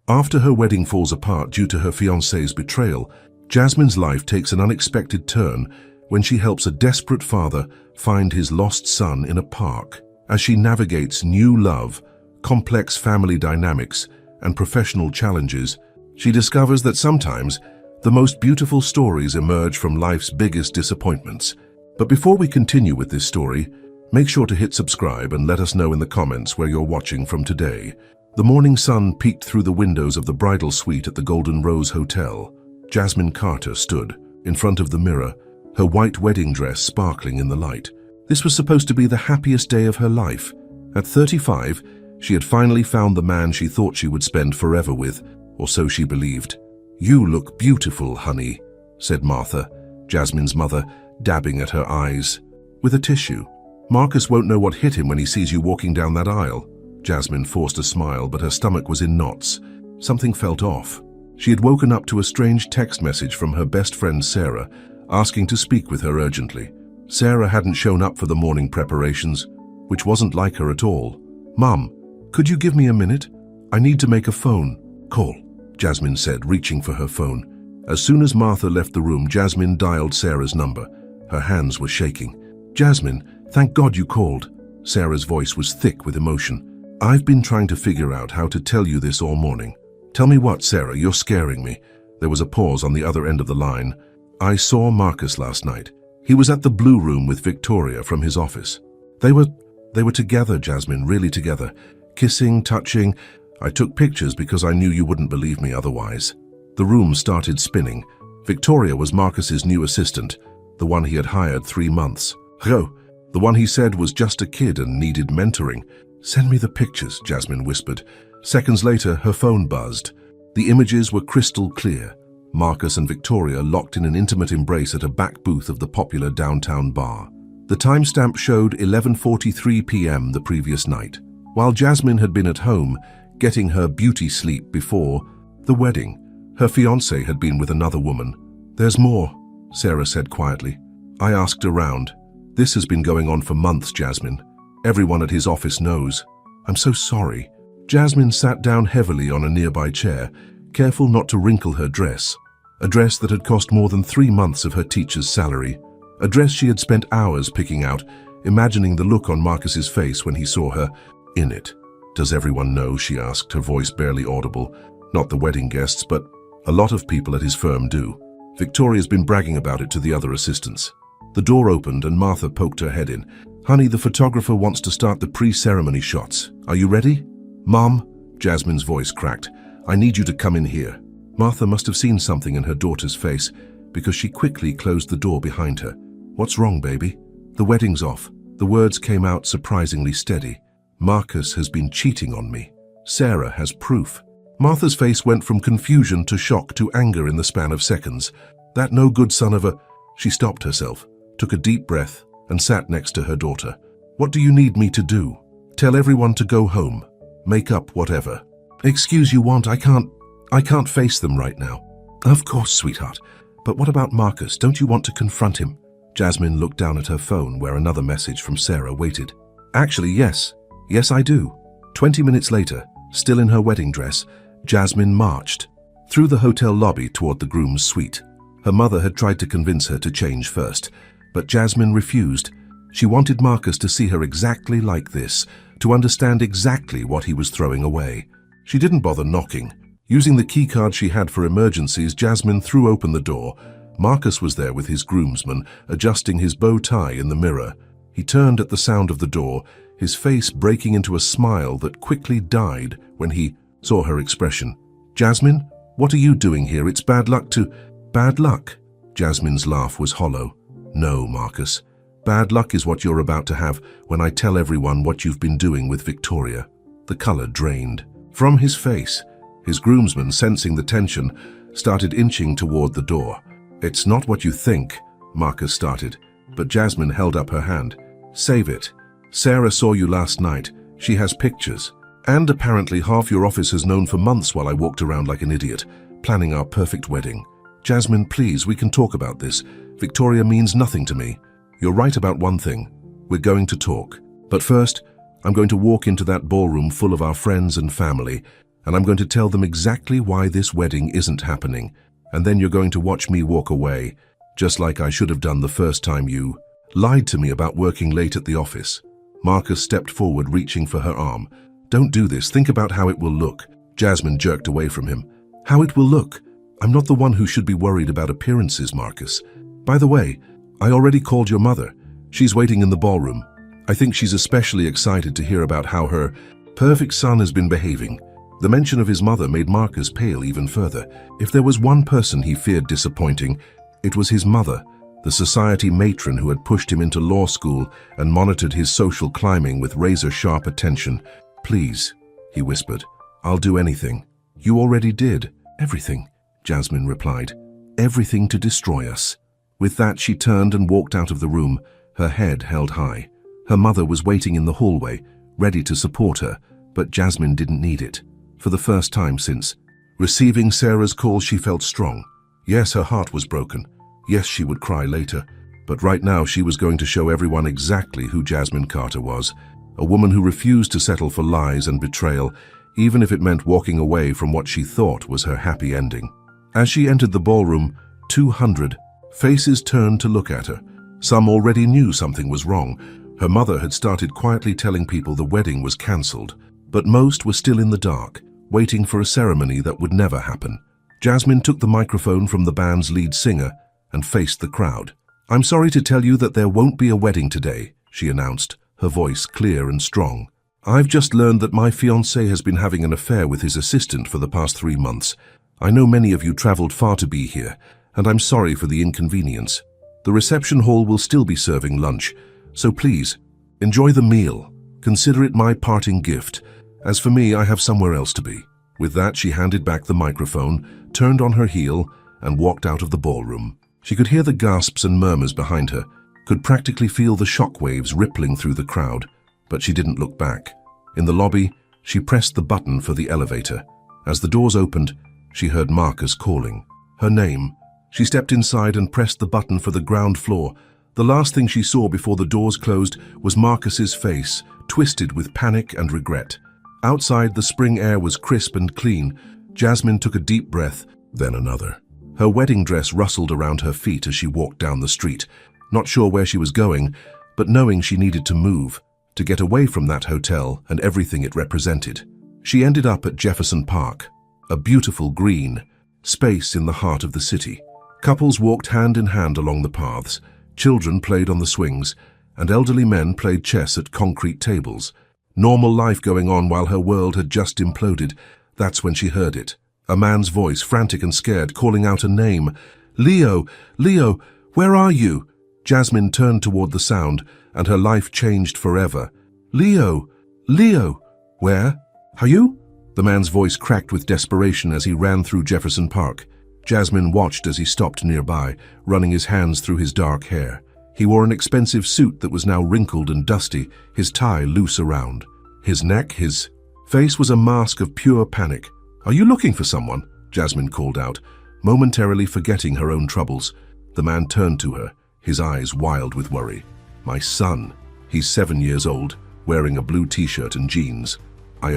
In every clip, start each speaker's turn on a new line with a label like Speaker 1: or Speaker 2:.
Speaker 1: After her wedding falls apart due to her fiancé's betrayal, Jasmine's life takes an unexpected turn when she helps a desperate father find his lost son in a park. As she navigates new love, complex family dynamics, and professional challenges, she discovers that sometimes the most beautiful stories emerge from life's biggest disappointments. But before we continue with this story, make sure to hit subscribe and let us know in the comments where you're watching from today. The morning sun peeked through the windows of the bridal suite at the Golden Rose Hotel. Jasmine Carter stood in front of the mirror, her white wedding dress sparkling in the light. This was supposed to be the happiest day of her life. At 35, she had finally found the man she thought she would spend forever with, or so she believed. "You look beautiful, honey," said Martha, Jasmine's mother, dabbing at her eyes with a tissue. "Marcus won't know what hit him when he sees you walking down that aisle." Jasmine forced a smile, but her stomach was in knots. Something felt off. She had woken up to a strange text message from her best friend Sarah, asking to speak with her urgently. Sarah hadn't shown up for the morning preparations, which wasn't like her at all. "Mum, could you give me a minute? I need to make a phone call," Jasmine said, reaching for her phone. As soon as Martha left the room, Jasmine dialed Sarah's number. Her hands were shaking. "Jasmine, thank God you called." Sarah's voice was thick with emotion. "I've been trying to figure out how to tell you this all morning." "Tell me what, Sarah? You're scaring me." There was a pause on the other end of the line. "I saw Marcus last night. He was at the Blue Room with Victoria from his office. They were together, Jasmine, really together. Kissing, touching. I took pictures because I knew you wouldn't believe me otherwise." The room started spinning. Victoria was Marcus's new assistant, the one he had hired 3 months ago. The one he said was just a kid and needed mentoring. "Send me the pictures," Jasmine whispered. Seconds later, her phone buzzed. The images were crystal clear. Marcus and Victoria locked in an intimate embrace at a back booth of the popular downtown bar. The timestamp showed 11:43 p.m. the previous night, while Jasmine had been at home, getting her beauty sleep before the wedding. Her fiancé had been with another woman. "There's more," Sarah said quietly. "I asked around. This has been going on for months, Jasmine. Everyone at his office knows. I'm so sorry." Jasmine sat down heavily on a nearby chair, careful not to wrinkle her dress. A dress that had cost more than 3 months of her teacher's salary. A dress she had spent hours picking out, imagining the look on Marcus's face when he saw her in it. "Does everyone know?" she asked, her voice barely audible. "Not the wedding guests, but a lot of people at his firm do. Victoria's been bragging about it to the other assistants." The door opened and Martha poked her head in. "Honey, the photographer wants to start the pre-ceremony shots. Are you ready?" "Mom," Jasmine's voice cracked, "I need you to come in here." Martha must have seen something in her daughter's face because she quickly closed the door behind her. "What's wrong, baby?" "The wedding's off." The words came out surprisingly steady. "Marcus has been cheating on me. Sarah has proof." Martha's face went from confusion to shock to anger in the span of seconds. "That no good son of a—" She stopped herself, took a deep breath, and sat next to her daughter. "What do you need me to do? Tell everyone to go home. Make up whatever." "Excuse you want, I can't face them right now." "Of course, sweetheart. But what about Marcus? Don't you want to confront him?" Jasmine looked down at her phone where another message from Sarah waited. "Actually, yes. Yes, I do." 20 minutes later, still in her wedding dress, Jasmine marched through the hotel lobby toward the groom's suite. Her mother had tried to convince her to change first, but Jasmine refused. She wanted Marcus to see her exactly like this, to understand exactly what he was throwing away. She didn't bother knocking. Using the keycard she had for emergencies, Jasmine threw open the door. Marcus was there with his groomsman, adjusting his bow tie in the mirror. He turned at the sound of the door, his face breaking into a smile that quickly died when he saw her expression. "Jasmine, what are you doing here? It's bad luck to—" "Bad luck?" Jasmine's laugh was hollow. "No, Marcus. Bad luck is what you're about to have when I tell everyone what you've been doing with Victoria." The color drained from his face. His groomsman, sensing the tension, started inching toward the door. "It's not what you think," Marcus started, but Jasmine held up her hand. "Save it. Sarah saw you last night. She has pictures. And apparently half your office has known for months while I walked around like an idiot, planning our perfect wedding. Jasmine, please, we can talk about this. Victoria means nothing to me. You're right about one thing. We're going to talk. But first, I'm going to walk into that ballroom full of our friends and family. and I'm going to tell them exactly why this wedding isn't happening, and then you're going to watch me walk away, just like I should have done the first time you lied to me about working late at the office. Marcus stepped forward, reaching for her arm. Don't do this. Think about how it will look. Jasmine jerked away from him. How it will look? I'm not the one who should be worried about appearances, Marcus. By the way, I already called your mother. She's waiting in the ballroom. I think she's especially excited to hear about how her perfect son has been behaving. The mention of his mother made Marcus pale even further. If there was one person he feared disappointing, it was his mother, the society matron who had pushed him into law school and monitored his social climbing with razor-sharp attention. Please, he whispered, I'll do anything. You already did. Everything, Jasmine replied. Everything to destroy us. With that, she turned and walked out of the room, her head held high. Her mother was waiting in the hallway, ready to support her, but Jasmine didn't need it. For the first time since receiving Sarah's call, she felt strong. Yes, her heart was broken. Yes, she would cry later. But right now, she was going to show everyone exactly who Jasmine Carter was. A woman who refused to settle for lies and betrayal, even if it meant walking away from what she thought was her happy ending. As she entered the ballroom, 200 faces turned to look at her. Some already knew something was wrong. Her mother had started quietly telling people the wedding was cancelled, but most were still in the dark, waiting for a ceremony that would never happen. Jasmine took the microphone from the band's lead singer and faced the crowd. I'm sorry to tell you that there won't be a wedding today, she announced, her voice clear and strong. I've just learned that my fiancé has been having an affair with his assistant for the past 3 months. I know many of you traveled far to be here, and I'm sorry for the inconvenience. The reception hall will still be serving lunch, so please, enjoy the meal. Consider it my parting gift. As for me, I have somewhere else to be. With that, she handed back the microphone, turned on her heel, and walked out of the ballroom. She could hear the gasps and murmurs behind her, could practically feel the shockwaves rippling through the crowd, but she didn't look back. In the lobby, she pressed the button for the elevator. As the doors opened, she heard Marcus calling her name. She stepped inside and pressed the button for the ground floor. The last thing she saw before the doors closed was Marcus's face, twisted with panic and regret. Outside, the spring air was crisp and clean. Jasmine took a deep breath, then another. Her wedding dress rustled around her feet as she walked down the street, not sure where she was going, but knowing she needed to move, to get away from that hotel and everything it represented. She ended up at Jefferson Park, a beautiful green space in the heart of the city. Couples walked hand in hand along the paths, children played on the swings, and elderly men played chess at concrete tables. Normal life going on while her world had just imploded. That's when she heard it. A man's voice, frantic and scared, calling out a name. Leo! Leo! Where are you? Jasmine turned toward the sound, and her life changed forever. Leo! Leo! Where? Are you? The man's voice cracked with desperation as he ran through Jefferson Park. Jasmine watched as he stopped nearby, running his hands through his dark hair. He wore an expensive suit that was now wrinkled and dusty, his tie loose around. His neck, his face was a mask of pure panic. Are you looking for someone? Jasmine called out, momentarily forgetting her own troubles. The man turned to her, his eyes wild with worry. My son. He's 7 years old, wearing a blue t-shirt and jeans. I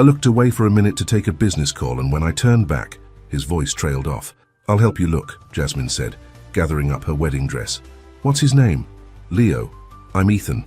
Speaker 1: looked away for a minute to take a business call, and when I turned back, his voice trailed off. I'll help you look, Jasmine said, gathering up her wedding dress. What's his name? Leo. I'm Ethan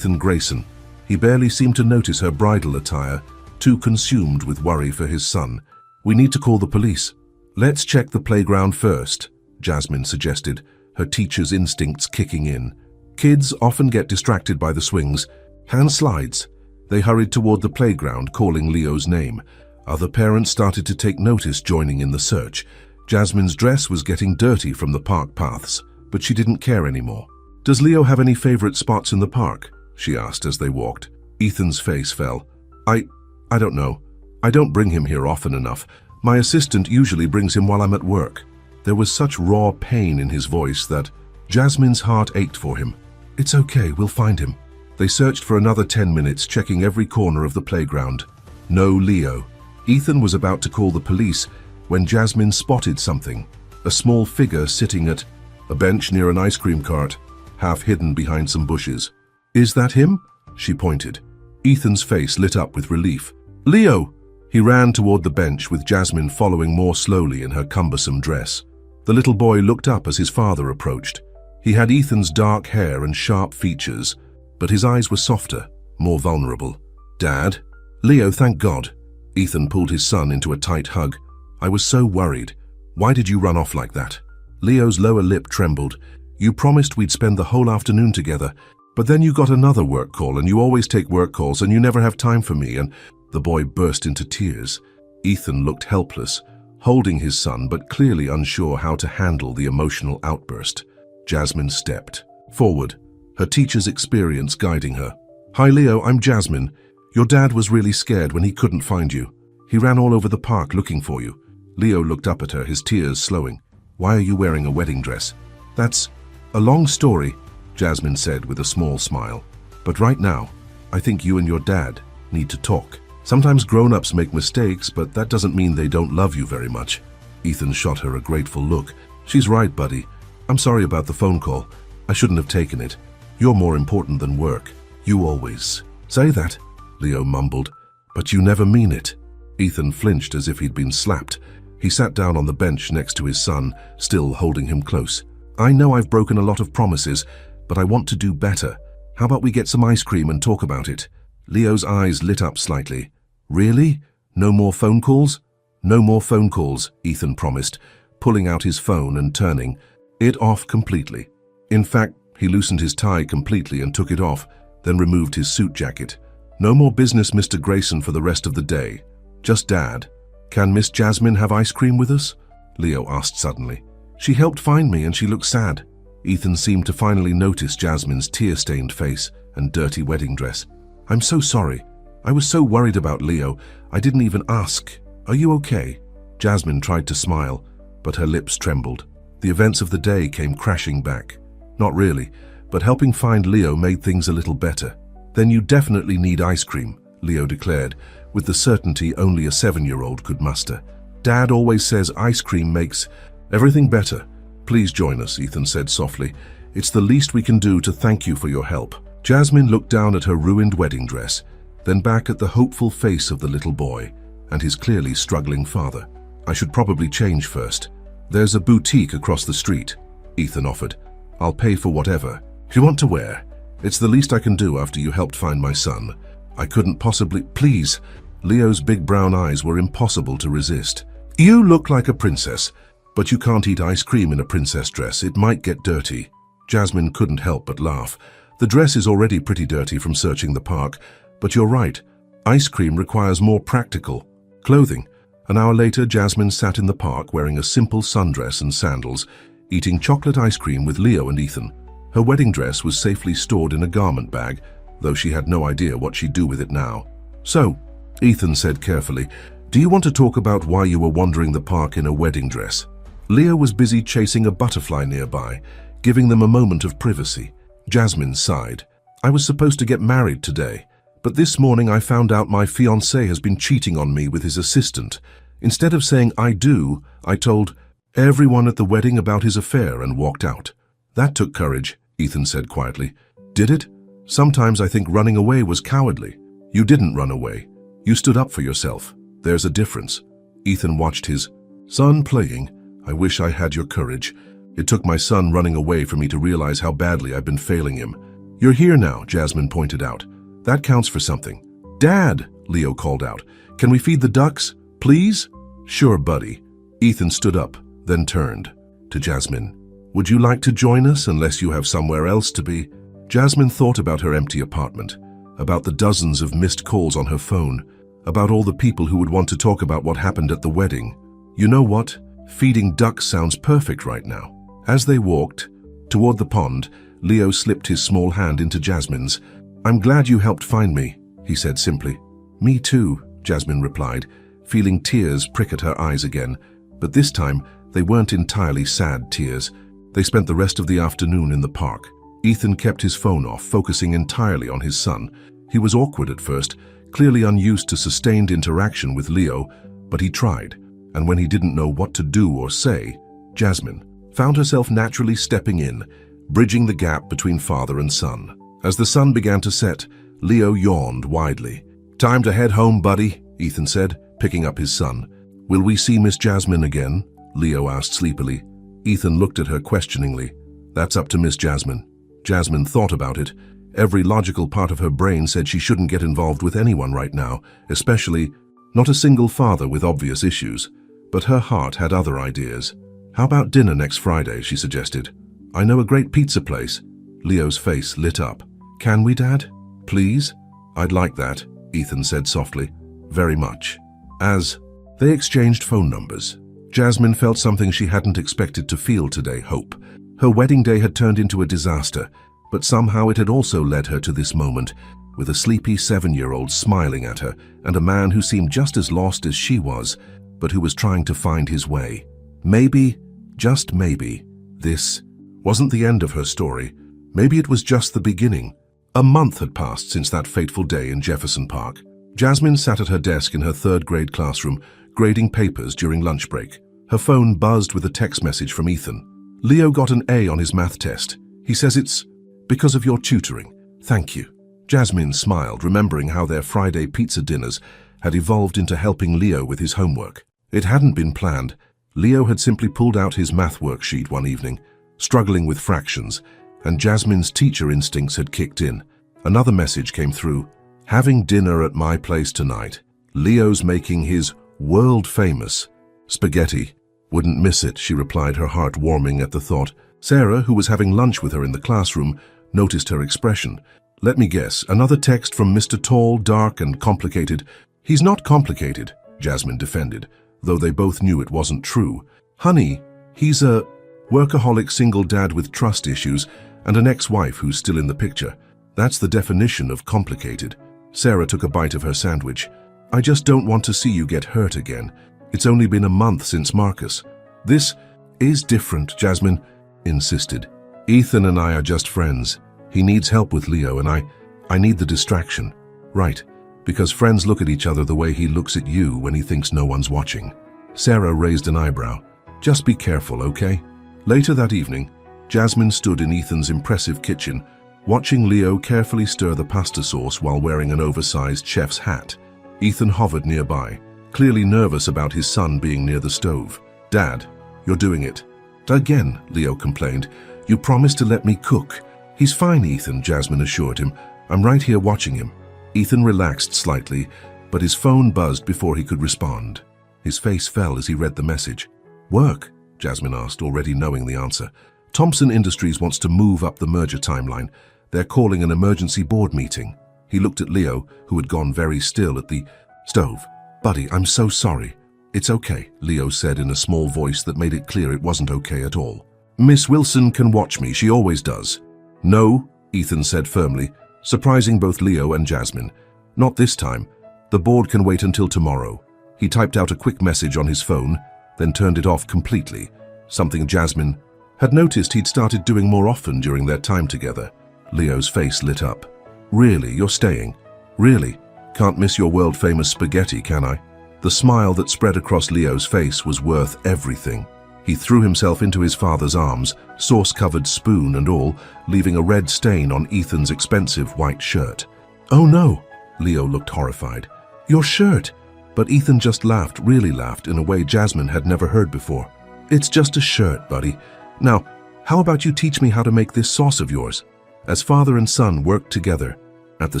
Speaker 1: Grayson. He barely seemed to notice her bridal attire, too consumed with worry for his son. We need to call the police. Let's check the playground first, Jasmine suggested, her teacher's instincts kicking in. Kids often get distracted by the swings. Hand slides. They hurried toward the playground, calling Leo's name. Other parents started to take notice, joining in the search. Jasmine's dress was getting dirty from the park paths, but she didn't care anymore. Does Leo have any favorite spots in the park? She asked as they walked. Ethan's face fell. I don't know. I don't bring him here often enough. My assistant usually brings him while I'm at work. There was such raw pain in his voice that Jasmine's heart ached for him. It's okay, we'll find him. They searched for another 10 minutes, checking every corner of the playground. No Leo. Ethan was about to call the police when Jasmine spotted something. A small figure sitting at a bench near an ice cream cart, half hidden behind some bushes. Is that him? She pointed. Ethan's face lit up with relief. Leo! He ran toward the bench with Jasmine following more slowly in her cumbersome dress. The little boy looked up as his father approached. He had Ethan's dark hair and sharp features, but his eyes were softer, more vulnerable. "Dad?" "Leo, thank God." Ethan pulled his son into a tight hug. "I was so worried. Why did you run off like that?" Leo's lower lip trembled. "You promised we'd spend the whole afternoon together, but then you got another work call, and you always take work calls, and you never have time for me," and the boy burst into tears. Ethan looked helpless, holding his son but clearly unsure how to handle the emotional outburst. Jasmine stepped forward, her teacher's experience guiding her. "Hi Leo, I'm Jasmine. Your dad was really scared when he couldn't find you. He ran all over the park looking for you." Leo looked up at her, his tears slowing. "Why are you wearing a wedding dress?" "That's a long story," Jasmine said with a small smile. "But right now, I think you and your dad need to talk. Sometimes grown-ups make mistakes, but that doesn't mean they don't love you very much." Ethan shot her a grateful look. "She's right, buddy. I'm sorry about the phone call. I shouldn't have taken it. You're more important than work. You always say that," Leo mumbled. "But you never mean it." Ethan flinched as if he'd been slapped. He sat down on the bench next to his son, still holding him close. "I know I've broken a lot of promises, but I want to do better. How about we get some ice cream and talk about it?" Leo's eyes lit up slightly. "Really? No more phone calls?" "No more phone calls," Ethan promised, pulling out his phone and turning it off completely. In fact, he loosened his tie completely and took it off, then removed his suit jacket. "No more business, Mr. Grayson, for the rest of the day. Just Dad. Can Miss Jasmine have ice cream with us?" Leo asked suddenly. "She helped find me and she looked sad." Ethan seemed to finally notice Jasmine's tear-stained face and dirty wedding dress. "I'm so sorry. I was so worried about Leo. I didn't even ask. Are you okay?" Jasmine tried to smile, but her lips trembled. The events of the day came crashing back. "Not really, but helping find Leo made things a little better." "Then you definitely need ice cream," Leo declared, with the certainty only a 7-year-old could muster. "Dad always says ice cream makes everything better." "Please join us," Ethan said softly. "It's the least we can do to thank you for your help." Jasmine looked down at her ruined wedding dress, then back at the hopeful face of the little boy and his clearly struggling father. "I should probably change first. There's a boutique across the street," Ethan offered. "I'll pay for whatever you want to wear. It's the least I can do after you helped find my son. I couldn't possibly—" "Please." Leo's big brown eyes were impossible to resist. "You look like a princess, but you can't eat ice cream in a princess dress. It might get dirty." Jasmine couldn't help but laugh. "The dress is already pretty dirty from searching the park, but you're right. Ice cream requires more practical clothing." An hour later, Jasmine sat in the park wearing a simple sundress and sandals, eating chocolate ice cream with Leo and Ethan. Her wedding dress was safely stored in a garment bag, though she had no idea what she'd do with it now. "So," Ethan said carefully, "do you want to talk about why you were wandering the park in a wedding dress?" Leo was busy chasing a butterfly nearby, giving them a moment of privacy. Jasmine sighed. "I was supposed to get married today, but this morning I found out my fiancé has been cheating on me with his assistant. Instead of saying I do, I told everyone at the wedding about his affair and walked out." "That took courage," Ethan said quietly. "Did it? Sometimes I think running away was cowardly." "You didn't run away. You stood up for yourself. There's a difference." Ethan watched his son playing. "I wish I had your courage. It took my son running away for me to realize how badly I've been failing him." "You're here now," Jasmine pointed out. "That counts for something." "Dad," Leo called out, "can we feed the ducks, please?" "Sure, buddy." Ethan stood up, then turned to Jasmine. "Would you like to join us unless you have somewhere else to be?" Jasmine thought about her empty apartment, about the dozens of missed calls on her phone, about all the people who would want to talk about what happened at the wedding. "You know what? Feeding ducks sounds perfect right now." As they walked toward the pond, Leo slipped his small hand into Jasmine's. "I'm glad you helped find me," he said simply. "Me too," Jasmine replied, feeling tears prick at her eyes again. But this time, they weren't entirely sad tears. They spent the rest of the afternoon in the park. Ethan kept his phone off, focusing entirely on his son. He was awkward at first, clearly unused to sustained interaction with Leo, but he tried. And when he didn't know what to do or say, Jasmine found herself naturally stepping in, bridging the gap between father and son. As the sun began to set, Leo yawned widely. "Time to head home, buddy," Ethan said. picking up his son. "Will we see Miss Jasmine again?" Leo asked sleepily. Ethan looked at her questioningly. "That's up to Miss Jasmine." Jasmine thought about it. Every logical part of her brain said she shouldn't get involved with anyone right now, especially not a single father with obvious issues. But her heart had other ideas. "How about dinner next Friday?" she suggested. "I know a great pizza place." Leo's face lit up. "Can we, Dad? Please?" "I'd like that," Ethan said softly. "Very much." As they exchanged phone numbers, Jasmine felt something she hadn't expected to feel today: hope. Her wedding day had turned into a disaster, but somehow it had also led her to this moment, with a sleepy 7-year-old smiling at her and a man who seemed just as lost as she was, but who was trying to find his way. Maybe, just maybe, this wasn't the end of her story. Maybe it was just the beginning. A month had passed since that fateful day in Jefferson Park. Jasmine sat at her desk in her third-grade classroom, grading papers during lunch break. Her phone buzzed with a text message from Ethan. "Leo got an A on his math test. He says it's because of your tutoring. Thank you." Jasmine smiled, remembering how their Friday pizza dinners had evolved into helping Leo with his homework. It hadn't been planned. Leo had simply pulled out his math worksheet one evening, struggling with fractions, and Jasmine's teacher instincts had kicked in. Another message came through. "Having dinner at my place tonight. Leo's making his world-famous spaghetti. Wouldn't miss it," she replied, her heart warming at the thought. Sarah, who was having lunch with her in the classroom, noticed her expression. "Let me guess, another text from Mr. Tall, dark and complicated." "He's not complicated," Jasmine defended, though they both knew it wasn't true. "Honey, he's a workaholic single dad with trust issues and an ex-wife who's still in the picture. That's the definition of complicated." Sarah took a bite of her sandwich. "I just don't want to see you get hurt again. It's only been a month since Marcus." "This is different," Jasmine insisted. "Ethan and I are just friends. He needs help with Leo and I need the distraction." "Right, because friends look at each other the way he looks at you when he thinks no one's watching." Sarah raised an eyebrow. "Just be careful, okay?" Later that evening, Jasmine stood in Ethan's impressive kitchen, watching Leo carefully stir the pasta sauce while wearing an oversized chef's hat. Ethan hovered nearby, clearly nervous about his son being near the stove. "Dad, you're doing it." "Again," Leo complained. "You promised to let me cook." "He's fine, Ethan," Jasmine assured him. "I'm right here watching him." Ethan relaxed slightly, but his phone buzzed before he could respond. His face fell as he read the message. "Work?" Jasmine asked, already knowing the answer. "Thompson Industries wants to move up the merger timeline. They're calling an emergency board meeting." He looked at Leo, who had gone very still at the stove. "Buddy, I'm so sorry." "It's okay," Leo said in a small voice that made it clear it wasn't okay at all. "Miss Wilson can watch me, she always does." "No," Ethan said firmly, surprising both Leo and Jasmine. "Not this time. The board can wait until tomorrow." He typed out a quick message on his phone, then turned it off completely, something Jasmine had noticed he'd started doing more often during their time together. Leo's face lit up. "Really, you're staying? Really? Can't miss your world-famous spaghetti, can I?" The smile that spread across Leo's face was worth everything. He threw himself into his father's arms, sauce-covered spoon and all, leaving a red stain on Ethan's expensive white shirt. "Oh no!" Leo looked horrified. "Your shirt!" But Ethan just laughed, really laughed, in a way Jasmine had never heard before. "It's just a shirt, buddy. Now, how about you teach me how to make this sauce of yours?" As father and son worked together at the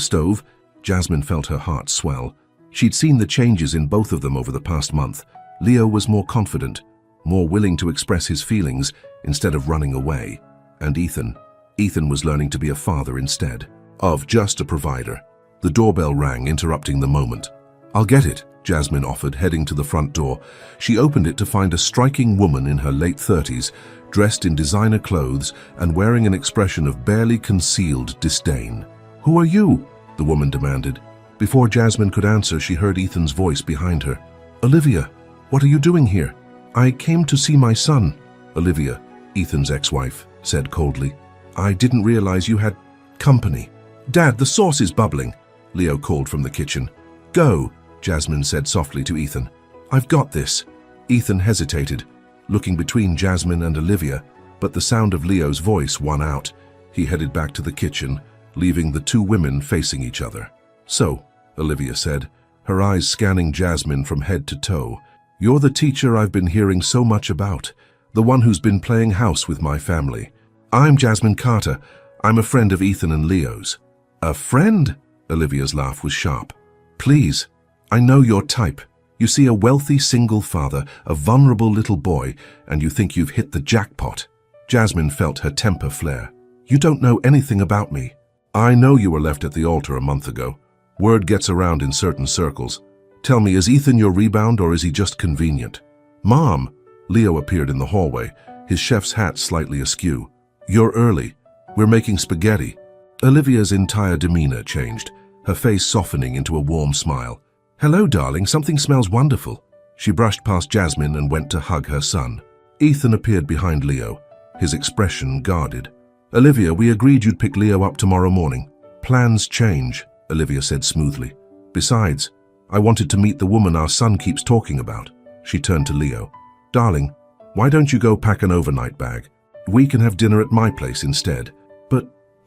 Speaker 1: stove, Jasmine felt her heart swell. She'd seen the changes in both of them over the past month. Leo was more confident, more willing to express his feelings instead of running away. And Ethan was learning to be a father instead of just a provider. The doorbell rang, interrupting the moment. "I'll get it," Jasmine offered, heading to the front door. She opened it to find a striking woman in her late 30s, dressed in designer clothes and wearing an expression of barely concealed disdain. "Who are you?" the woman demanded. Before Jasmine could answer, she heard Ethan's voice behind her. "Olivia, what are you doing here?" "I came to see my son." Olivia, Ethan's ex-wife, said coldly. "I didn't realize you had company." "Dad, the sauce is bubbling," Leo called from the kitchen. "Go," Jasmine said softly to Ethan. "I've got this." Ethan hesitated, looking between Jasmine and Olivia, but the sound of Leo's voice won out. He headed back to the kitchen, leaving the two women facing each other. "So," Olivia said, her eyes scanning Jasmine from head to toe. "You're the teacher I've been hearing so much about, the one who's been playing house with my family." "I'm Jasmine Carter. I'm a friend of Ethan and Leo's." "A friend?" Olivia's laugh was sharp. "Please, I know your type. You see a wealthy single father, a vulnerable little boy, and you think you've hit the jackpot." Jasmine felt her temper flare. "You don't know anything about me. I know you were left at the altar a month ago. Word gets around in certain circles. Tell me, is Ethan your rebound or is he just convenient?" "Mom!" Leo appeared in the hallway, his chef's hat slightly askew. "You're early. We're making spaghetti." Olivia's entire demeanor changed, her face softening into a warm smile. "Hello, darling, something smells wonderful." She brushed past Jasmine and went to hug her son. Ethan appeared behind Leo, his expression guarded. "Olivia, we agreed you'd pick Leo up tomorrow morning." "Plans change," Olivia said smoothly. "Besides, I wanted to meet the woman our son keeps talking about." She turned to Leo. "Darling, why don't you go pack an overnight bag? We can have dinner at my place instead."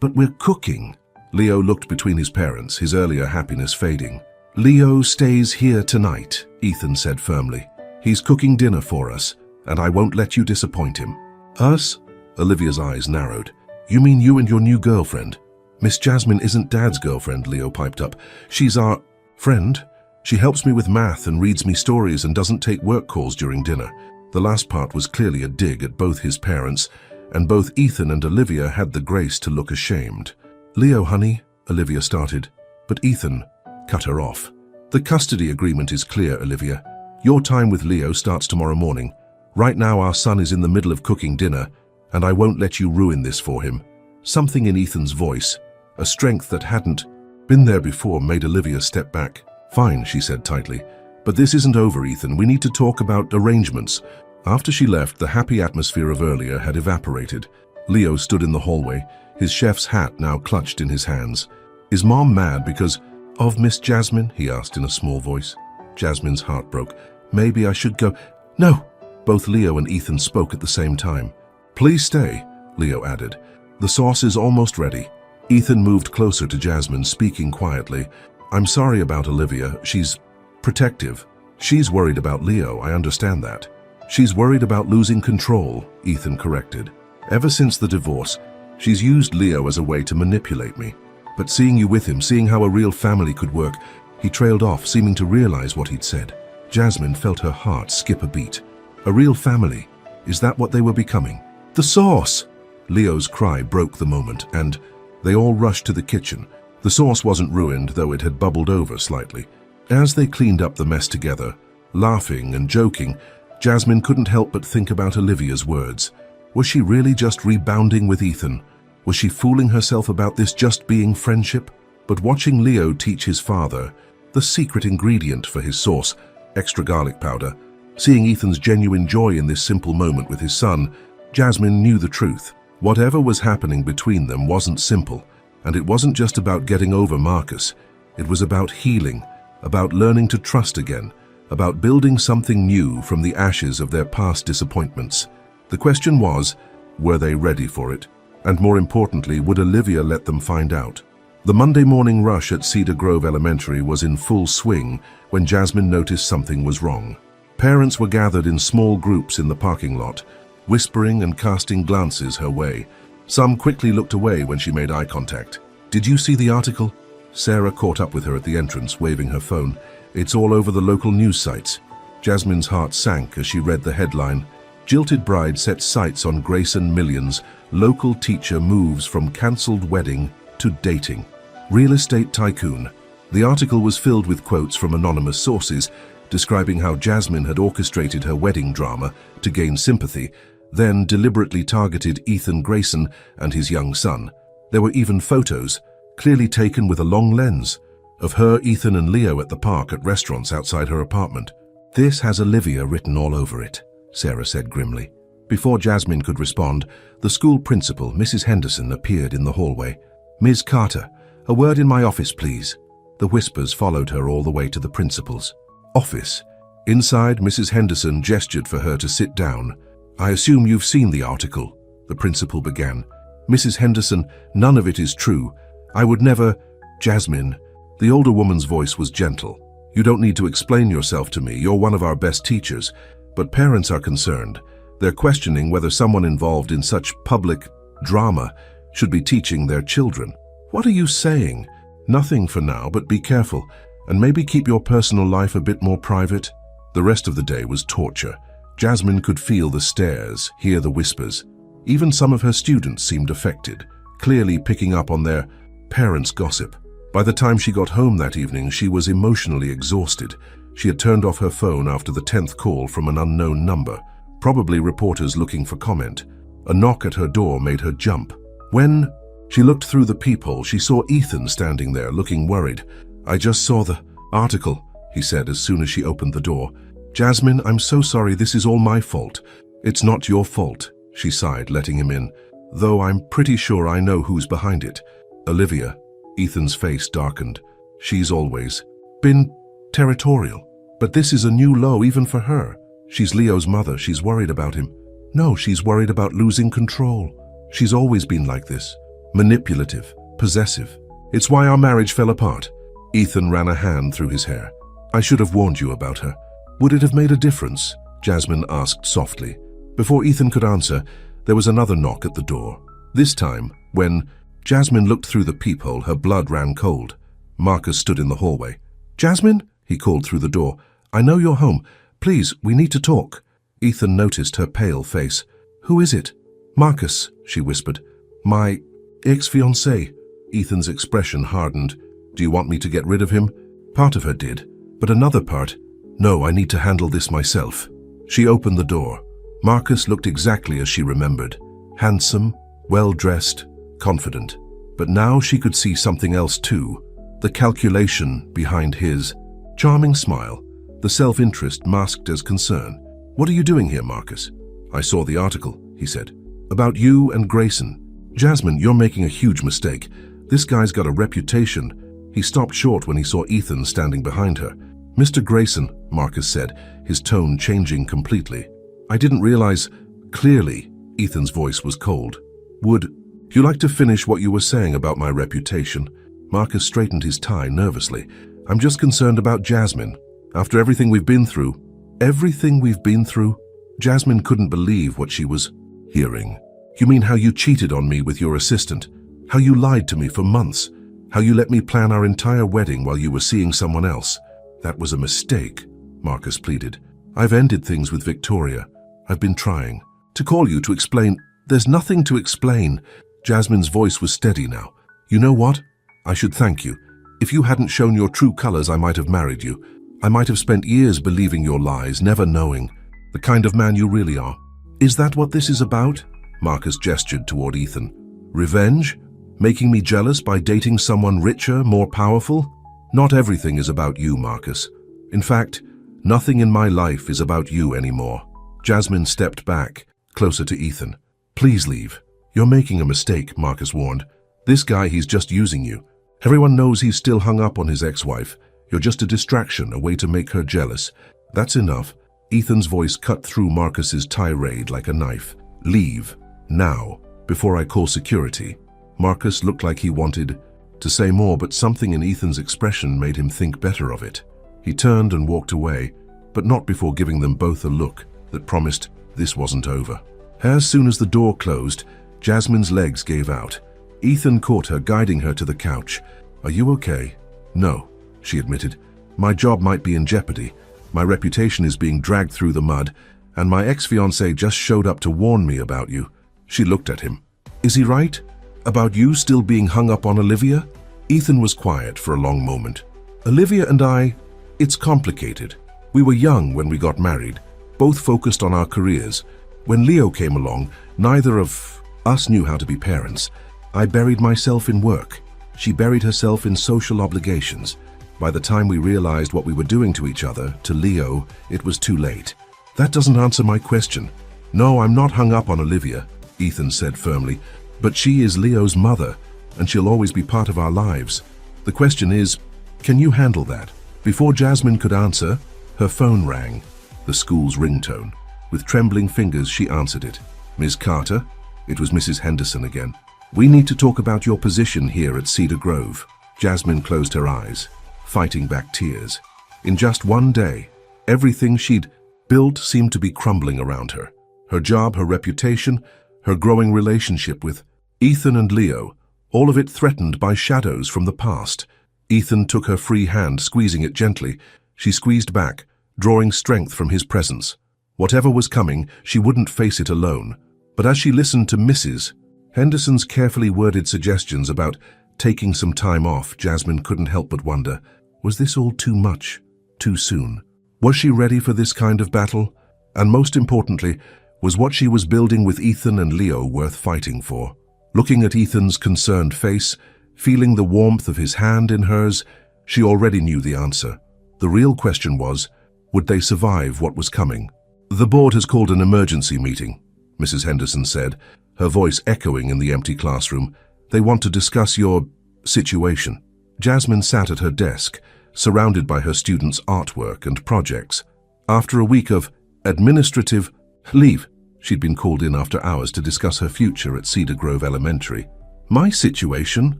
Speaker 1: But we're cooking." Leo looked between his parents, his earlier happiness fading. "Leo stays here tonight," Ethan said firmly. "He's cooking dinner for us, and I won't let you disappoint him." "Us?" Olivia's eyes narrowed. "You mean you and your new girlfriend?" "Miss Jasmine isn't Dad's girlfriend," Leo piped up. "She's our friend. She helps me with math and reads me stories and doesn't take work calls during dinner." The last part was clearly a dig at both his parents, and both Ethan and Olivia had the grace to look ashamed. "Leo, honey," Olivia started, but Ethan cut her off. "The custody agreement is clear, Olivia. Your time with Leo starts tomorrow morning. Right now our son is in the middle of cooking dinner, and I won't let you ruin this for him." Something in Ethan's voice, a strength that hadn't been there before, made Olivia step back. "Fine," she said tightly. "But this isn't over, Ethan. We need to talk about arrangements." After she left, the happy atmosphere of earlier had evaporated. Leo stood in the hallway, his chef's hat now clutched in his hands. "Is Mom mad because of Miss Jasmine?" he asked in a small voice. Jasmine's heart broke. "Maybe I should go." "No!" Both Leo and Ethan spoke at the same time. "Please stay," Leo added. "The sauce is almost ready." Ethan moved closer to Jasmine, speaking quietly. "I'm sorry about Olivia. She's protective. She's worried about Leo, I understand that." "She's worried about losing control," Ethan corrected. "Ever since the divorce, she's used Leo as a way to manipulate me. But seeing you with him, seeing how a real family could work," he trailed off, seeming to realize what he'd said. Jasmine felt her heart skip a beat. A real family? Is that what they were becoming? "The sauce!" Leo's cry broke the moment, and they all rushed to the kitchen. The sauce wasn't ruined, though it had bubbled over slightly. As they cleaned up the mess together, laughing and joking, Jasmine couldn't help but think about Olivia's words. Was she really just rebounding with Ethan? Was she fooling herself about this just being friendship? But watching Leo teach his father the secret ingredient for his sauce, extra garlic powder, seeing Ethan's genuine joy in this simple moment with his son, Jasmine knew the truth. Whatever was happening between them wasn't simple, and it wasn't just about getting over Marcus. It was about healing, about learning to trust again, about building something new from the ashes of their past disappointments. The question was, were they ready for it? And more importantly, would Olivia let them find out? The Monday morning rush at Cedar Grove Elementary was in full swing when Jasmine noticed something was wrong. Parents were gathered in small groups in the parking lot, whispering and casting glances her way. Some quickly looked away when she made eye contact. "Did you see the article?" Sarah caught up with her at the entrance, waving her phone. "It's all over the local news sites." Jasmine's heart sank as she read the headline. "Jilted bride sets sights on Grayson Millions. Local teacher moves from cancelled wedding to dating. Real estate tycoon." The article was filled with quotes from anonymous sources, describing how Jasmine had orchestrated her wedding drama to gain sympathy, then deliberately targeted Ethan Grayson and his young son. There were even photos, clearly taken with a long lens, of her, Ethan and Leo at the park at restaurants outside her apartment. "This has Olivia written all over it," Sarah said grimly. Before Jasmine could respond, the school principal, Mrs. Henderson, appeared in the hallway. "Ms. Carter, a word in my office, please." The whispers followed her all the way to the principal's office. Inside, Mrs. Henderson gestured for her to sit down. "I assume you've seen the article," the principal began. "Mrs. Henderson, none of it is true. I would never—" "Jasmine." The older woman's voice was gentle. You don't need to explain yourself to me. You're one of our best teachers. But parents are concerned. They're questioning whether someone involved in such public drama should be teaching their children. What are you saying? Nothing for now, but be careful, and maybe keep your personal life a bit more private. The rest of the day was torture. Jasmine could feel the stares, hear the whispers. Even some of her students seemed affected, clearly picking up on their parents' gossip. By the time she got home that evening, she was emotionally exhausted. She had turned off her phone after the 10th call from an unknown number, probably reporters looking for comment. A knock at her door made her jump. When she looked through the peephole, she saw Ethan standing there, looking worried. "I just saw the article," he said as soon as she opened the door. "Jasmine, I'm so sorry, this is all my fault." "It's not your fault," she sighed, letting him in, "though I'm pretty sure I know who's behind it." "Olivia." Ethan's face darkened. "She's always been territorial. But this is a new low even for her. She's Leo's mother. She's worried about him. No, she's worried about losing control. She's always been like this. Manipulative, possessive. It's why our marriage fell apart." Ethan ran a hand through his hair. "I should have warned you about her." "Would it have made a difference?" Jasmine asked softly. Before Ethan could answer, there was another knock at the door. This time, when Jasmine looked through the peephole, her blood ran cold. Marcus stood in the hallway. "Jasmine?" he called through the door. "I know you're home. Please, we need to talk." Ethan noticed her pale face. "Who is it?" "Marcus," she whispered. "My ex-fiancé." Ethan's expression hardened. "Do you want me to get rid of him?" Part of her did, but another part, "No, I need to handle this myself." She opened the door. Marcus looked exactly as she remembered. Handsome, well-dressed, confident. But now she could see something else too. The calculation behind his charming smile, the self-interest masked as concern. "What are you doing here, Marcus?" "I saw the article," he said. "About you and Grayson." "Jasmine, you're making a huge mistake. This guy's got a reputation." He stopped short when he saw Ethan standing behind her. "Mr. Grayson," Marcus said, his tone changing completely. "I didn't realize clearly." Ethan's voice was cold. "Would you like to finish what you were saying about my reputation?" Marcus straightened his tie nervously. "I'm just concerned about Jasmine. After everything we've been through." "Everything we've been through?" Jasmine couldn't believe what she was hearing. "You mean how you cheated on me with your assistant? How you lied to me for months? How you let me plan our entire wedding while you were seeing someone else?" "That was a mistake," Marcus pleaded. "I've ended things with Victoria. I've been trying to call you to explain." "There's nothing to explain." Jasmine's voice was steady now. "You know what? I should thank you. If you hadn't shown your true colors, I might have married you. I might have spent years believing your lies, never knowing the kind of man you really are." "Is that what this is about?" Marcus gestured toward Ethan. "Revenge? Making me jealous by dating someone richer, more powerful?" "Not everything is about you, Marcus. In fact, nothing in my life is about you anymore." Jasmine stepped back, closer to Ethan. "Please leave. You're making a mistake," Marcus warned. "This guy, he's just using you. Everyone knows he's still hung up on his ex-wife. You're just a distraction, a way to make her jealous." "That's enough." Ethan's voice cut through Marcus's tirade like a knife. "Leave. Now. Before I call security." Marcus looked like he wanted to say more, but something in Ethan's expression made him think better of it. He turned and walked away, but not before giving them both a look that promised this wasn't over. As soon as the door closed, Jasmine's legs gave out. Ethan caught her, guiding her to the couch. "Are you okay?" "No," she admitted. "My job might be in jeopardy. My reputation is being dragged through the mud, and my ex-fiancé just showed up to warn me about you." She looked at him. "Is he right? About you still being hung up on Olivia?" Ethan was quiet for a long moment. "Olivia and I, it's complicated. We were young when we got married, both focused on our careers. When Leo came along, neither of us knew how to be parents. I buried myself in work. She buried herself in social obligations. By the time we realized what we were doing to each other, to Leo, it was too late." "That doesn't answer my question." "No, I'm not hung up on Olivia," Ethan said firmly. "But she is Leo's mother, and she'll always be part of our lives. The question is, can you handle that?" Before Jasmine could answer, her phone rang, the school's ringtone. With trembling fingers, she answered it. "Ms. Carter?" It was Mrs. Henderson again. "We need to talk about your position here at Cedar Grove." Jasmine closed her eyes, fighting back tears. In just one day, everything she'd built seemed to be crumbling around her. Her job, her reputation, her growing relationship with Ethan and Leo, all of it threatened by shadows from the past. Ethan took her free hand, squeezing it gently. She squeezed back, drawing strength from his presence. Whatever was coming, she wouldn't face it alone. But as she listened to Mrs. Henderson's carefully worded suggestions about taking some time off, Jasmine couldn't help but wonder, was this all too much, too soon? Was she ready for this kind of battle? And most importantly, was what she was building with Ethan and Leo worth fighting for? Looking at Ethan's concerned face, feeling the warmth of his hand in hers, she already knew the answer. The real question was, would they survive what was coming? "The board has called an emergency meeting," Mrs. Henderson said, her voice echoing in the empty classroom. "They want to discuss your situation." Jasmine sat at her desk, surrounded by her students' artwork and projects. After a week of administrative leave, she'd been called in after hours to discuss her future at Cedar Grove Elementary. "My situation?"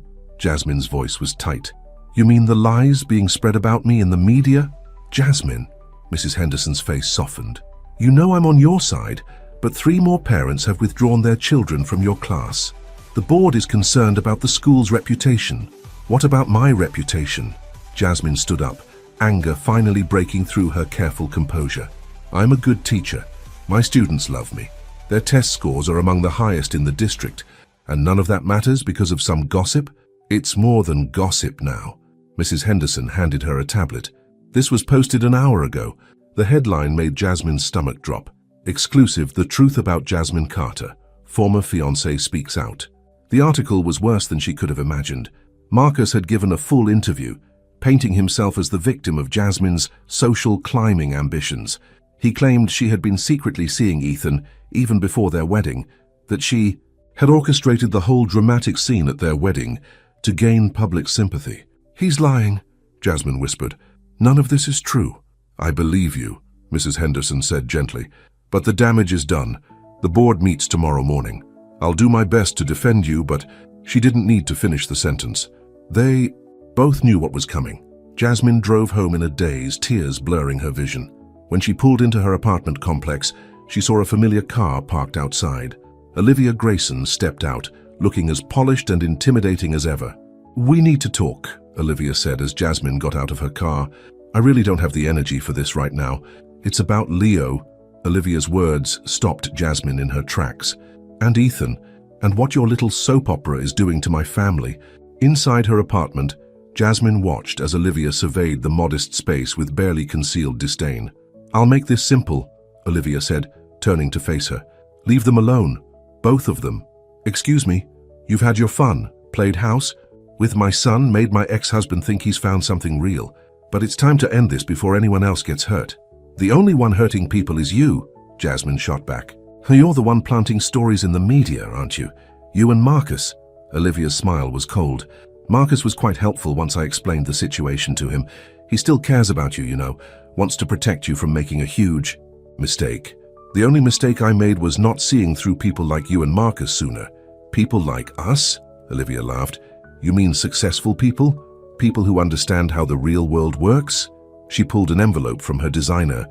Speaker 1: Jasmine's voice was tight. "You mean the lies being spread about me in the media?" "Jasmine," Mrs. Henderson's face softened. "You know I'm on your side, but 3 more parents have withdrawn their children from your class. The board is concerned about the school's reputation. What about my reputation?" Jasmine stood up, anger finally breaking through her careful composure. "I'm a good teacher. My students love me. Their test scores are among the highest in the district, and none of that matters because of some gossip? It's more than gossip now." Mrs. Henderson handed her a tablet. "This was posted an hour ago." The headline made Jasmine's stomach drop. "Exclusive, the truth about Jasmine Carter. Former fiancé speaks out." The article was worse than she could have imagined. Marcus had given a full interview, painting himself as the victim of Jasmine's social climbing ambitions. He claimed she had been secretly seeing Ethan even before their wedding, that she had orchestrated the whole dramatic scene at their wedding to gain public sympathy. "He's lying," Jasmine whispered. "None of this is true." "I believe you," Mrs. Henderson said gently, "but the damage is done. The board meets tomorrow morning. I'll do my best to defend you, but..." She didn't need to finish the sentence. They both knew what was coming. Jasmine drove home in a daze, tears blurring her vision. When she pulled into her apartment complex, she saw a familiar car parked outside. Olivia Grayson stepped out, looking as polished and intimidating as ever. "We need to talk," Olivia said as Jasmine got out of her car. "I really don't have the energy for this right now. It's about Leo." Olivia's words stopped Jasmine in her tracks. "And Ethan, and what your little soap opera is doing to my family." Inside her apartment, Jasmine watched as Olivia surveyed the modest space with barely concealed disdain. "I'll make this simple," Olivia said, turning to face her. "Leave them alone. Both of them." "Excuse me, you've had your fun, played house with my son, made my ex-husband think he's found something real. But it's time to end this before anyone else gets hurt." "The only one hurting people is you," Jasmine shot back. "You're the one planting stories in the media, aren't you? You and Marcus." Olivia's smile was cold. "Marcus was quite helpful once I explained the situation to him. He still cares about you, you know, wants to protect you from making a huge mistake. The only mistake I made was not seeing through people like you and Marcus sooner." "People like us?" Olivia laughed. "You mean successful people? People who understand how the real world works?" She pulled an envelope from her designer.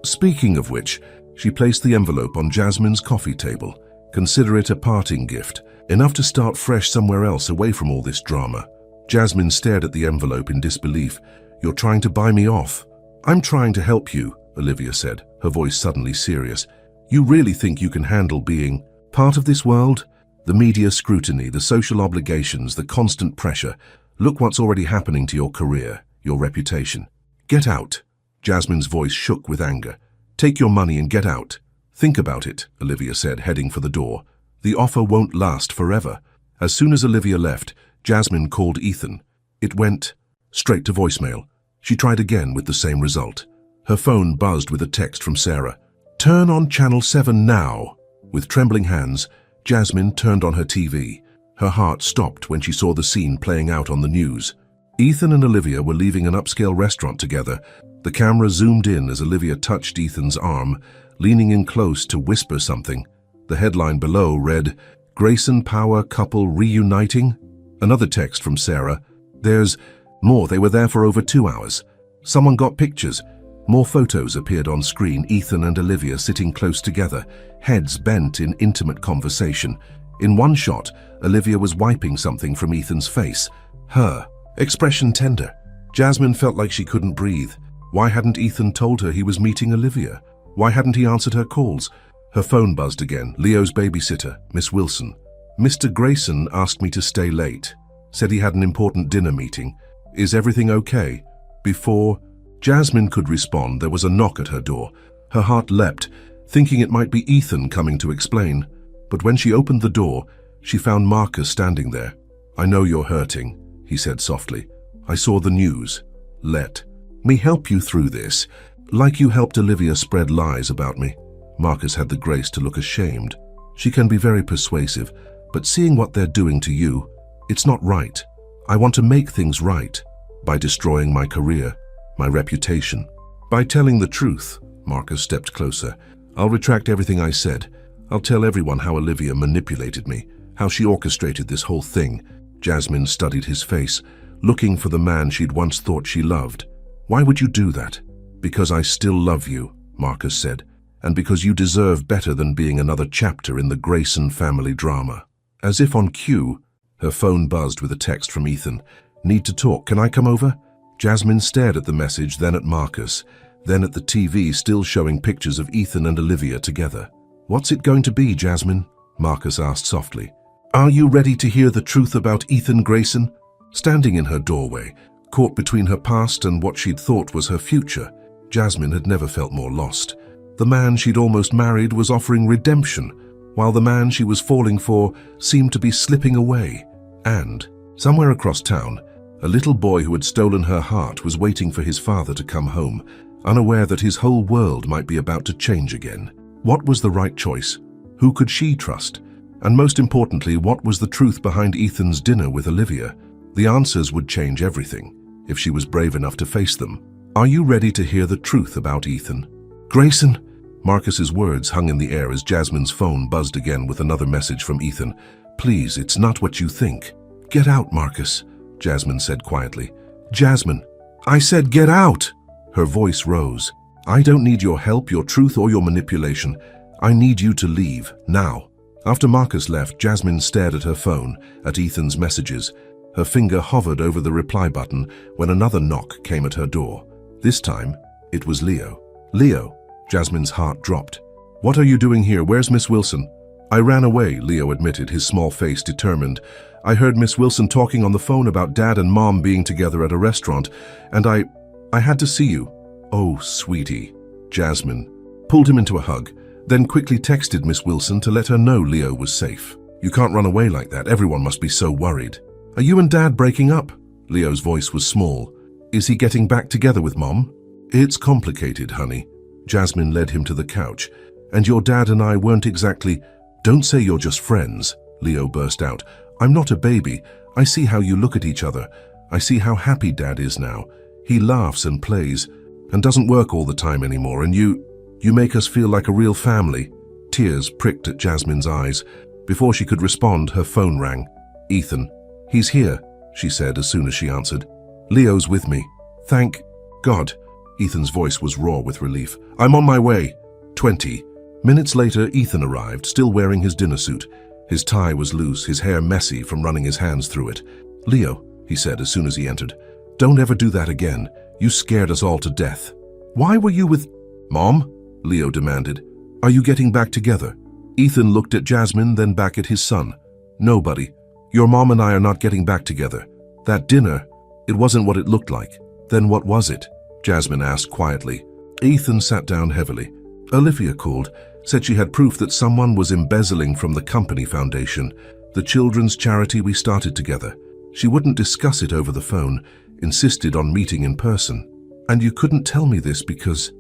Speaker 1: Speaking of which," she placed the envelope on Jasmine's coffee table. "Consider it a parting gift, enough to start fresh somewhere else away from all this drama." Jasmine stared at the envelope in disbelief. "You're trying to buy me off?" "I'm trying to help you," Olivia said, her voice suddenly serious. "You really think you can handle being part of this world? The media scrutiny, the social obligations, the constant pressure. Look what's already happening to your career, your reputation. Get out." Jasmine's voice shook with anger. "Take your money and get out." "Think about it," Olivia said, heading for the door. "The offer won't last forever." As soon as Olivia left, Jasmine called Ethan. It went straight to voicemail. She tried again with the same result. Her phone buzzed with a text from Sarah. "Turn on Channel 7 now." With trembling hands, Jasmine turned on her TV. Her heart stopped when she saw the scene playing out on the news. Ethan and Olivia were leaving an upscale restaurant together. The camera zoomed in as Olivia touched Ethan's arm, leaning in close to whisper something. The headline below read, "Grayson Power Couple Reuniting?" Another text from Sarah. "There's more. They were there for over 2 hours." Someone got pictures. More photos appeared on screen, Ethan and Olivia sitting close together, heads bent in intimate conversation. In one shot, Olivia was wiping something from Ethan's face. Her expression tender. Jasmine felt like she couldn't breathe. Why hadn't Ethan told her he was meeting Olivia? Why hadn't he answered her calls? Her phone buzzed again. Leo's babysitter, Miss Wilson. Mr. Grayson asked me to stay late. Said he had an important dinner meeting. Is everything okay? Before Jasmine could respond, there was a knock at her door. Her heart leapt, thinking it might be Ethan coming to explain. But when she opened the door, she found Marcus standing there. I know you're hurting, he said softly. I saw the news. Let me help you through this, like you helped Olivia spread lies about me. Marcus had the grace to look ashamed. She can be very persuasive, but seeing what they're doing to you, it's not right. I want to make things right by destroying my career, my reputation. By telling the truth. Marcus stepped closer. I'll retract everything I said. I'll tell everyone how Olivia manipulated me, how she orchestrated this whole thing. Jasmine studied his face, looking for the man she'd once thought she loved. Why would you do that? Because I still love you, Marcus said, and because you deserve better than being another chapter in the Grayson family drama. As if on cue, her phone buzzed with a text from Ethan. Need to talk, can I come over? Jasmine stared at the message, then at Marcus, then at the TV still showing pictures of Ethan and Olivia together. What's it going to be, Jasmine? Marcus asked softly. Are you ready to hear the truth about Ethan Grayson? Standing in her doorway, caught between her past and what she'd thought was her future, Jasmine had never felt more lost. The man she'd almost married was offering redemption, while the man she was falling for seemed to be slipping away. And, somewhere across town, a little boy who had stolen her heart was waiting for his father to come home, unaware that his whole world might be about to change again. What was the right choice? Who could she trust? And most importantly, what was the truth behind Ethan's dinner with Olivia? The answers would change everything, if she was brave enough to face them. Are you ready to hear the truth about Ethan? Grayson? Marcus's words hung in the air as Jasmine's phone buzzed again with another message from Ethan. Please, it's not what you think. Get out, Marcus, Jasmine said quietly. Jasmine, I said get out! Her voice rose. I don't need your help, your truth, or your manipulation. I need you to leave, now. After Marcus left, Jasmine stared at her phone, at Ethan's messages. Her finger hovered over the reply button when another knock came at her door. This time, it was Leo. Leo, Jasmine's heart dropped. What are you doing here? Where's Miss Wilson? I ran away, Leo admitted, his small face determined. I heard Miss Wilson talking on the phone about Dad and Mom being together at a restaurant, and I had to see you. Oh, sweetie. Jasmine pulled him into a hug, then quickly texted Miss Wilson to let her know Leo was safe. You can't run away like that. Everyone must be so worried. Are you and Dad breaking up? Leo's voice was small. Is he getting back together with Mom? It's complicated, honey. Jasmine led him to the couch. And your dad and I weren't exactly... Don't say you're just friends, Leo burst out. I'm not a baby. I see how you look at each other. I see how happy Dad is now. He laughs and plays and doesn't work all the time anymore, and you make us feel like a real family. Tears pricked at Jasmine's eyes. Before she could respond, her phone rang. Ethan. He's here, she said as soon as she answered. Leo's with me. Thank God. Ethan's voice was raw with relief. I'm on my way. 20 minutes later, Ethan arrived, still wearing his dinner suit. His tie was loose, his hair messy from running his hands through it. Leo, he said as soon as he entered, don't ever do that again. You scared us all to death. Why were you with... Mom? Leo demanded. Are you getting back together? Ethan looked at Jasmine, then back at his son. Nobody. Your mom and I are not getting back together. That dinner, it wasn't what it looked like. Then what was it? Jasmine asked quietly. Ethan sat down heavily. Olivia called, said she had proof that someone was embezzling from the company foundation, the children's charity we started together. She wouldn't discuss it over the phone, insisted on meeting in person. And you couldn't tell me this because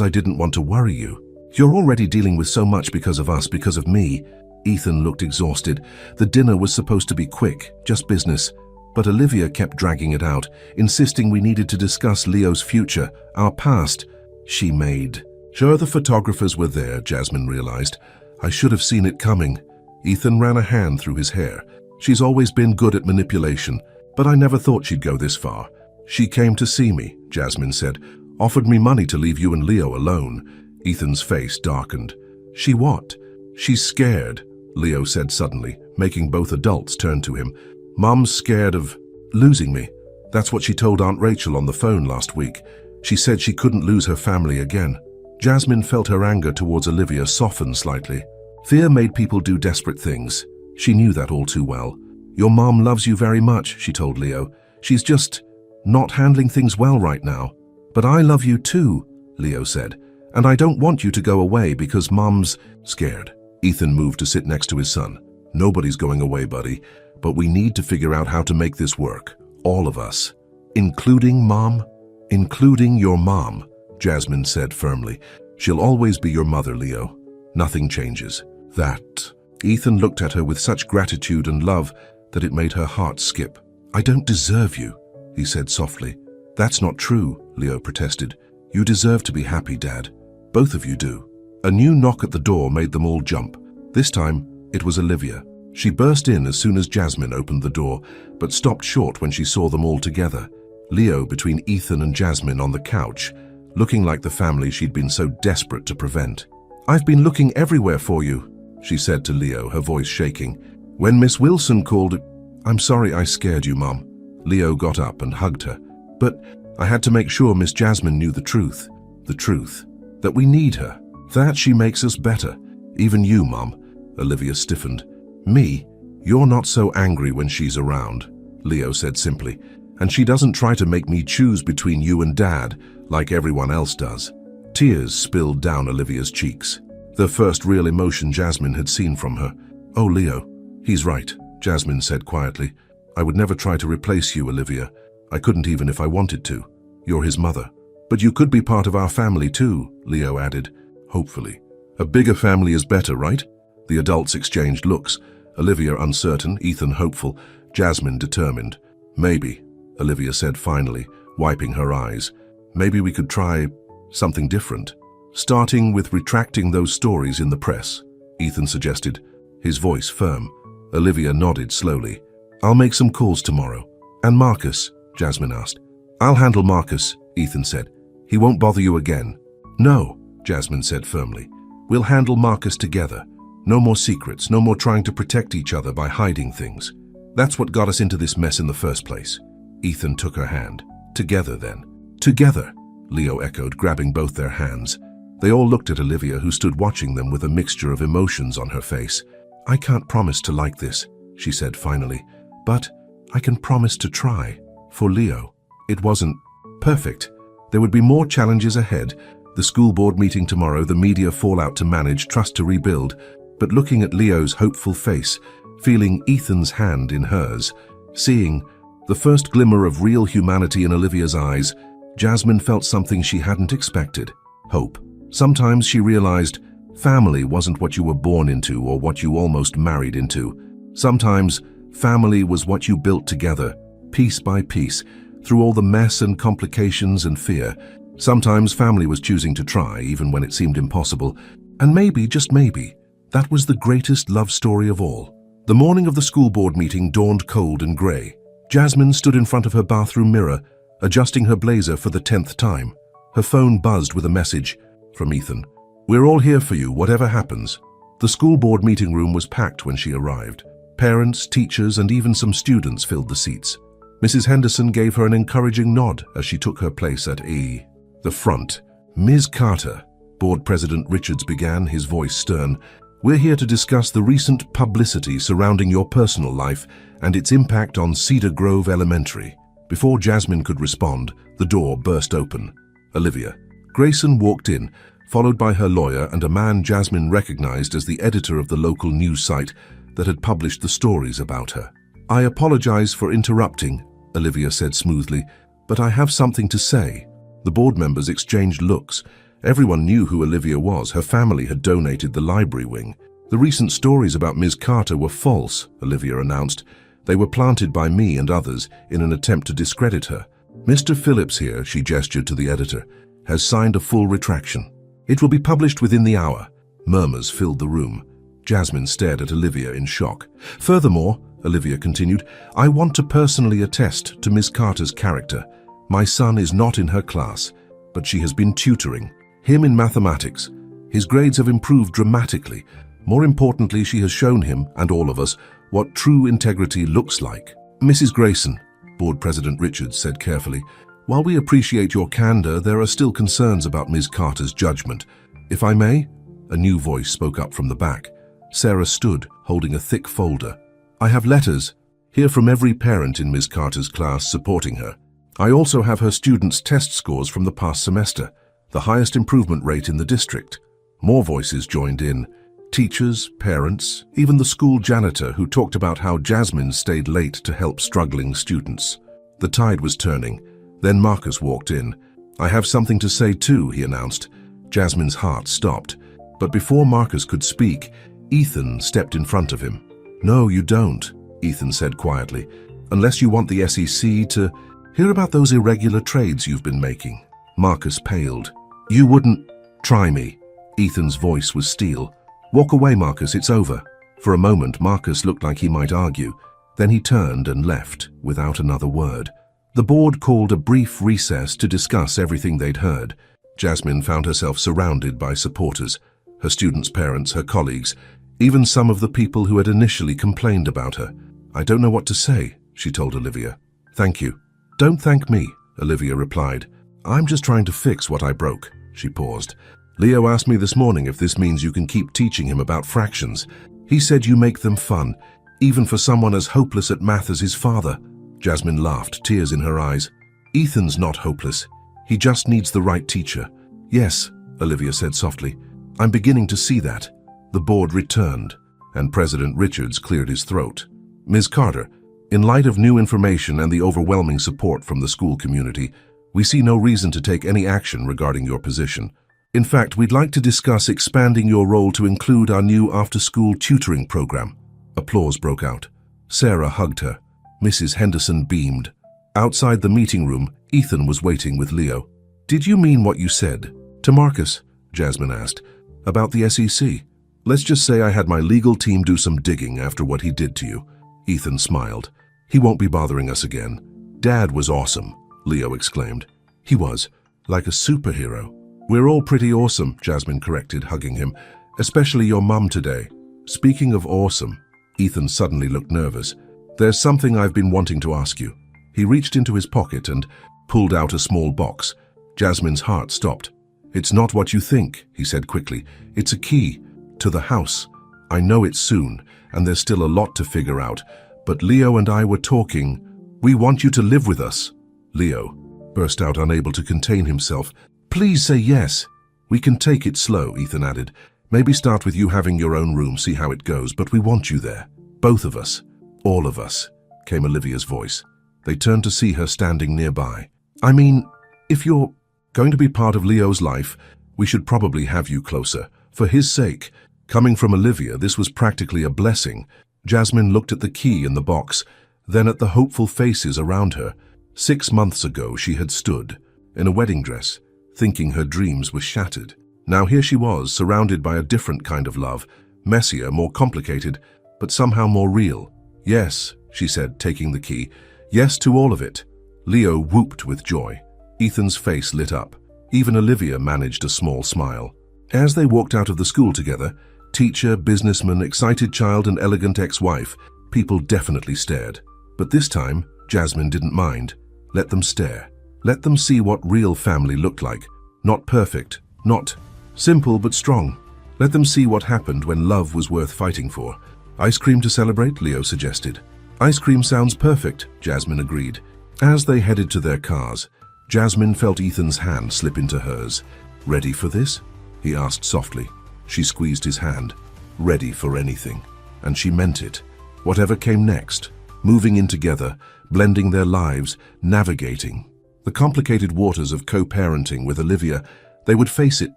Speaker 1: I didn't want to worry you. You're already dealing with so much because of us, because of me. Ethan looked exhausted. The dinner was supposed to be quick, just business. But Olivia kept dragging it out, insisting we needed to discuss Leo's future, our past. She made. Sure, the photographers were there, Jasmine realized. I should have seen it coming. Ethan ran a hand through his hair. She's always been good at manipulation, but I never thought she'd go this far. She came to see me, Jasmine said. Offered me money to leave you and Leo alone. Ethan's face darkened. She what? She's scared, Leo said suddenly, making both adults turn to him. Mum's scared of losing me. That's what she told Aunt Rachel on the phone last week. She said she couldn't lose her family again. Jasmine felt her anger towards Olivia soften slightly. Fear made people do desperate things. She knew that all too well. Your mom loves you very much, she told Leo. She's just not handling things well right now. But I love you too, Leo said. And I don't want you to go away because Mom's scared. Ethan moved to sit next to his son. Nobody's going away, buddy, but we need to figure out how to make this work. All of us. Including Mom? Including your mom, Jasmine said firmly. She'll always be your mother, Leo. Nothing changes. That. Ethan looked at her with such gratitude and love that it made her heart skip. I don't deserve you, he said softly. That's not true, Leo protested. You deserve to be happy, Dad. Both of you do. A new knock at the door made them all jump. This time, it was Olivia. She burst in as soon as Jasmine opened the door, but stopped short when she saw them all together. Leo between Ethan and Jasmine on the couch, looking like the family she'd been so desperate to prevent. I've been looking everywhere for you, she said to Leo, her voice shaking. When Miss Wilson called, I'm sorry I scared you, Mom. Leo got up and hugged her. But I had to make sure Miss Jasmine knew the truth, that we need her, that she makes us better. Even you, Mom. Olivia stiffened. Me? You're not so angry when she's around, Leo said simply. And she doesn't try to make me choose between you and Dad, like everyone else does. Tears spilled down Olivia's cheeks, the first real emotion Jasmine had seen from her. Oh, Leo, he's right, Jasmine said quietly. I would never try to replace you, Olivia. I couldn't even if I wanted to. You're his mother. But you could be part of our family too, Leo added. Hopefully. A bigger family is better, right? The adults exchanged looks. Olivia uncertain, Ethan hopeful, Jasmine determined. Maybe, Olivia said finally, wiping her eyes. Maybe we could try something different. Starting with retracting those stories in the press, Ethan suggested, his voice firm. Olivia nodded slowly. I'll make some calls tomorrow. And Marcus? Jasmine asked. I'll handle Marcus, Ethan said. He won't bother you again. No, Jasmine said firmly. We'll handle Marcus together. No more secrets, no more trying to protect each other by hiding things. That's what got us into this mess in the first place. Ethan took her hand. Together, then. Together, Leo echoed, grabbing both their hands. They all looked at Olivia, who stood watching them with a mixture of emotions on her face. I can't promise to like this, she said finally, but I can promise to try. For Leo, it wasn't perfect. There would be more challenges ahead. The school board meeting tomorrow, the media fallout to manage, trust to rebuild. But looking at Leo's hopeful face, feeling Ethan's hand in hers, seeing the first glimmer of real humanity in Olivia's eyes, Jasmine felt something she hadn't expected. Hope. Sometimes she realized family wasn't what you were born into or what you almost married into. Sometimes family was what you built together, piece by piece, through all the mess and complications and fear. Sometimes family was choosing to try, even when it seemed impossible. And maybe, just maybe, that was the greatest love story of all. The morning of the school board meeting dawned cold and grey. Jasmine stood in front of her bathroom mirror, adjusting her blazer for the 10th time. Her phone buzzed with a message from Ethan. We're all here for you, whatever happens. The school board meeting room was packed when she arrived. Parents, teachers, and even some students filled the seats. Mrs. Henderson gave her an encouraging nod as she took her place at the front. Ms. Carter, Board President Richards began, his voice stern. We're here to discuss the recent publicity surrounding your personal life and its impact on Cedar Grove Elementary. Before Jasmine could respond, the door burst open. Olivia. Grayson walked in, followed by her lawyer and a man Jasmine recognized as the editor of the local news site that had published the stories about her. I apologize for interrupting, Olivia said smoothly, but I have something to say. The board members exchanged looks. Everyone knew who Olivia was. Her family had donated the library wing. The recent stories about Ms. Carter were false, Olivia announced. They were planted by me and others in an attempt to discredit her. Mr. Phillips here, she gestured to the editor, has signed a full retraction. It will be published within the hour. Murmurs filled the room. Jasmine stared at Olivia in shock. Furthermore, Olivia continued, I want to personally attest to Ms. Carter's character. My son is not in her class, but she has been tutoring him in mathematics. His grades have improved dramatically. More importantly, she has shown him, and all of us, what true integrity looks like. Mrs. Grayson, Board President Richards said carefully, while we appreciate your candor, there are still concerns about Ms. Carter's judgment. If I may? A new voice spoke up from the back. Sarah stood, holding a thick folder. I have letters here from every parent in Ms. Carter's class supporting her. I also have her students' test scores from the past semester, the highest improvement rate in the district. More voices joined in. Teachers, parents, even the school janitor who talked about how Jasmine stayed late to help struggling students. The tide was turning. Then Marcus walked in. I have something to say too, he announced. Jasmine's heart stopped. But before Marcus could speak, Ethan stepped in front of him. No, you don't, Ethan said quietly, unless you want the SEC to hear about those irregular trades you've been making. Marcus paled. You wouldn't try me. Ethan's voice was steel. Walk away, Marcus, it's over. For a moment, Marcus looked like he might argue. Then he turned and left without another word. The board called a brief recess to discuss everything they'd heard. Jasmine found herself surrounded by supporters, her students' parents, her colleagues, even some of the people who had initially complained about her. I don't know what to say, she told Olivia. Thank you. Don't thank me, Olivia replied. I'm just trying to fix what I broke. She paused. Leo asked me this morning if this means you can keep teaching him about fractions. He said you make them fun, even for someone as hopeless at math as his father. Jasmine laughed, tears in her eyes. Ethan's not hopeless. He just needs the right teacher. Yes, Olivia said softly. I'm beginning to see that. The board returned, and President Richards cleared his throat. Ms. Carter, in light of new information and the overwhelming support from the school community, we see no reason to take any action regarding your position. In fact, we'd like to discuss expanding your role to include our new after-school tutoring program. Applause broke out. Sarah hugged her. Mrs. Henderson beamed. Outside the meeting room, Ethan was waiting with Leo. Did you mean what you said? To Marcus, Jasmine asked. About the SEC. Let's just say I had my legal team do some digging after what he did to you. Ethan smiled. He won't be bothering us again. Dad was awesome, Leo exclaimed. He was, like a superhero. We're all pretty awesome, Jasmine corrected, hugging him. Especially your mum today. Speaking of awesome, Ethan suddenly looked nervous. There's something I've been wanting to ask you. He reached into his pocket and pulled out a small box. Jasmine's heart stopped. It's not what you think, he said quickly. It's a key to the house. I know it's soon, and there's still a lot to figure out, but Leo and I were talking. We want you to live with us. Leo burst out, unable to contain himself. Please say yes. We can take it slow, Ethan added. Maybe start with you having your own room, see how it goes, but we want you there. Both of us. All of us, came Olivia's voice. They turned to see her standing nearby. I mean, if you're going to be part of Leo's life, we should probably have you closer. For his sake. Coming from Olivia, this was practically a blessing. Jasmine looked at the key in the box, then at the hopeful faces around her. 6 months ago, she had stood, in a wedding dress, thinking her dreams were shattered. Now here she was, surrounded by a different kind of love, messier, more complicated, but somehow more real. Yes, she said, taking the key. Yes to all of it. Leo whooped with joy. Ethan's face lit up. Even Olivia managed a small smile. As they walked out of the school together, teacher, businessman, excited child, and elegant ex-wife, people definitely stared. But this time, Jasmine didn't mind. Let them stare. Let them see what real family looked like. Not perfect, not simple but strong. Let them see what happened when love was worth fighting for. Ice cream to celebrate, Leo suggested. Ice cream sounds perfect, Jasmine agreed. As they headed to their cars, Jasmine felt Ethan's hand slip into hers. Ready for this? He asked softly. She squeezed his hand. Ready for anything. And she meant it. Whatever came next, moving in together, blending their lives, navigating. The complicated waters of co-parenting with Olivia, they would face it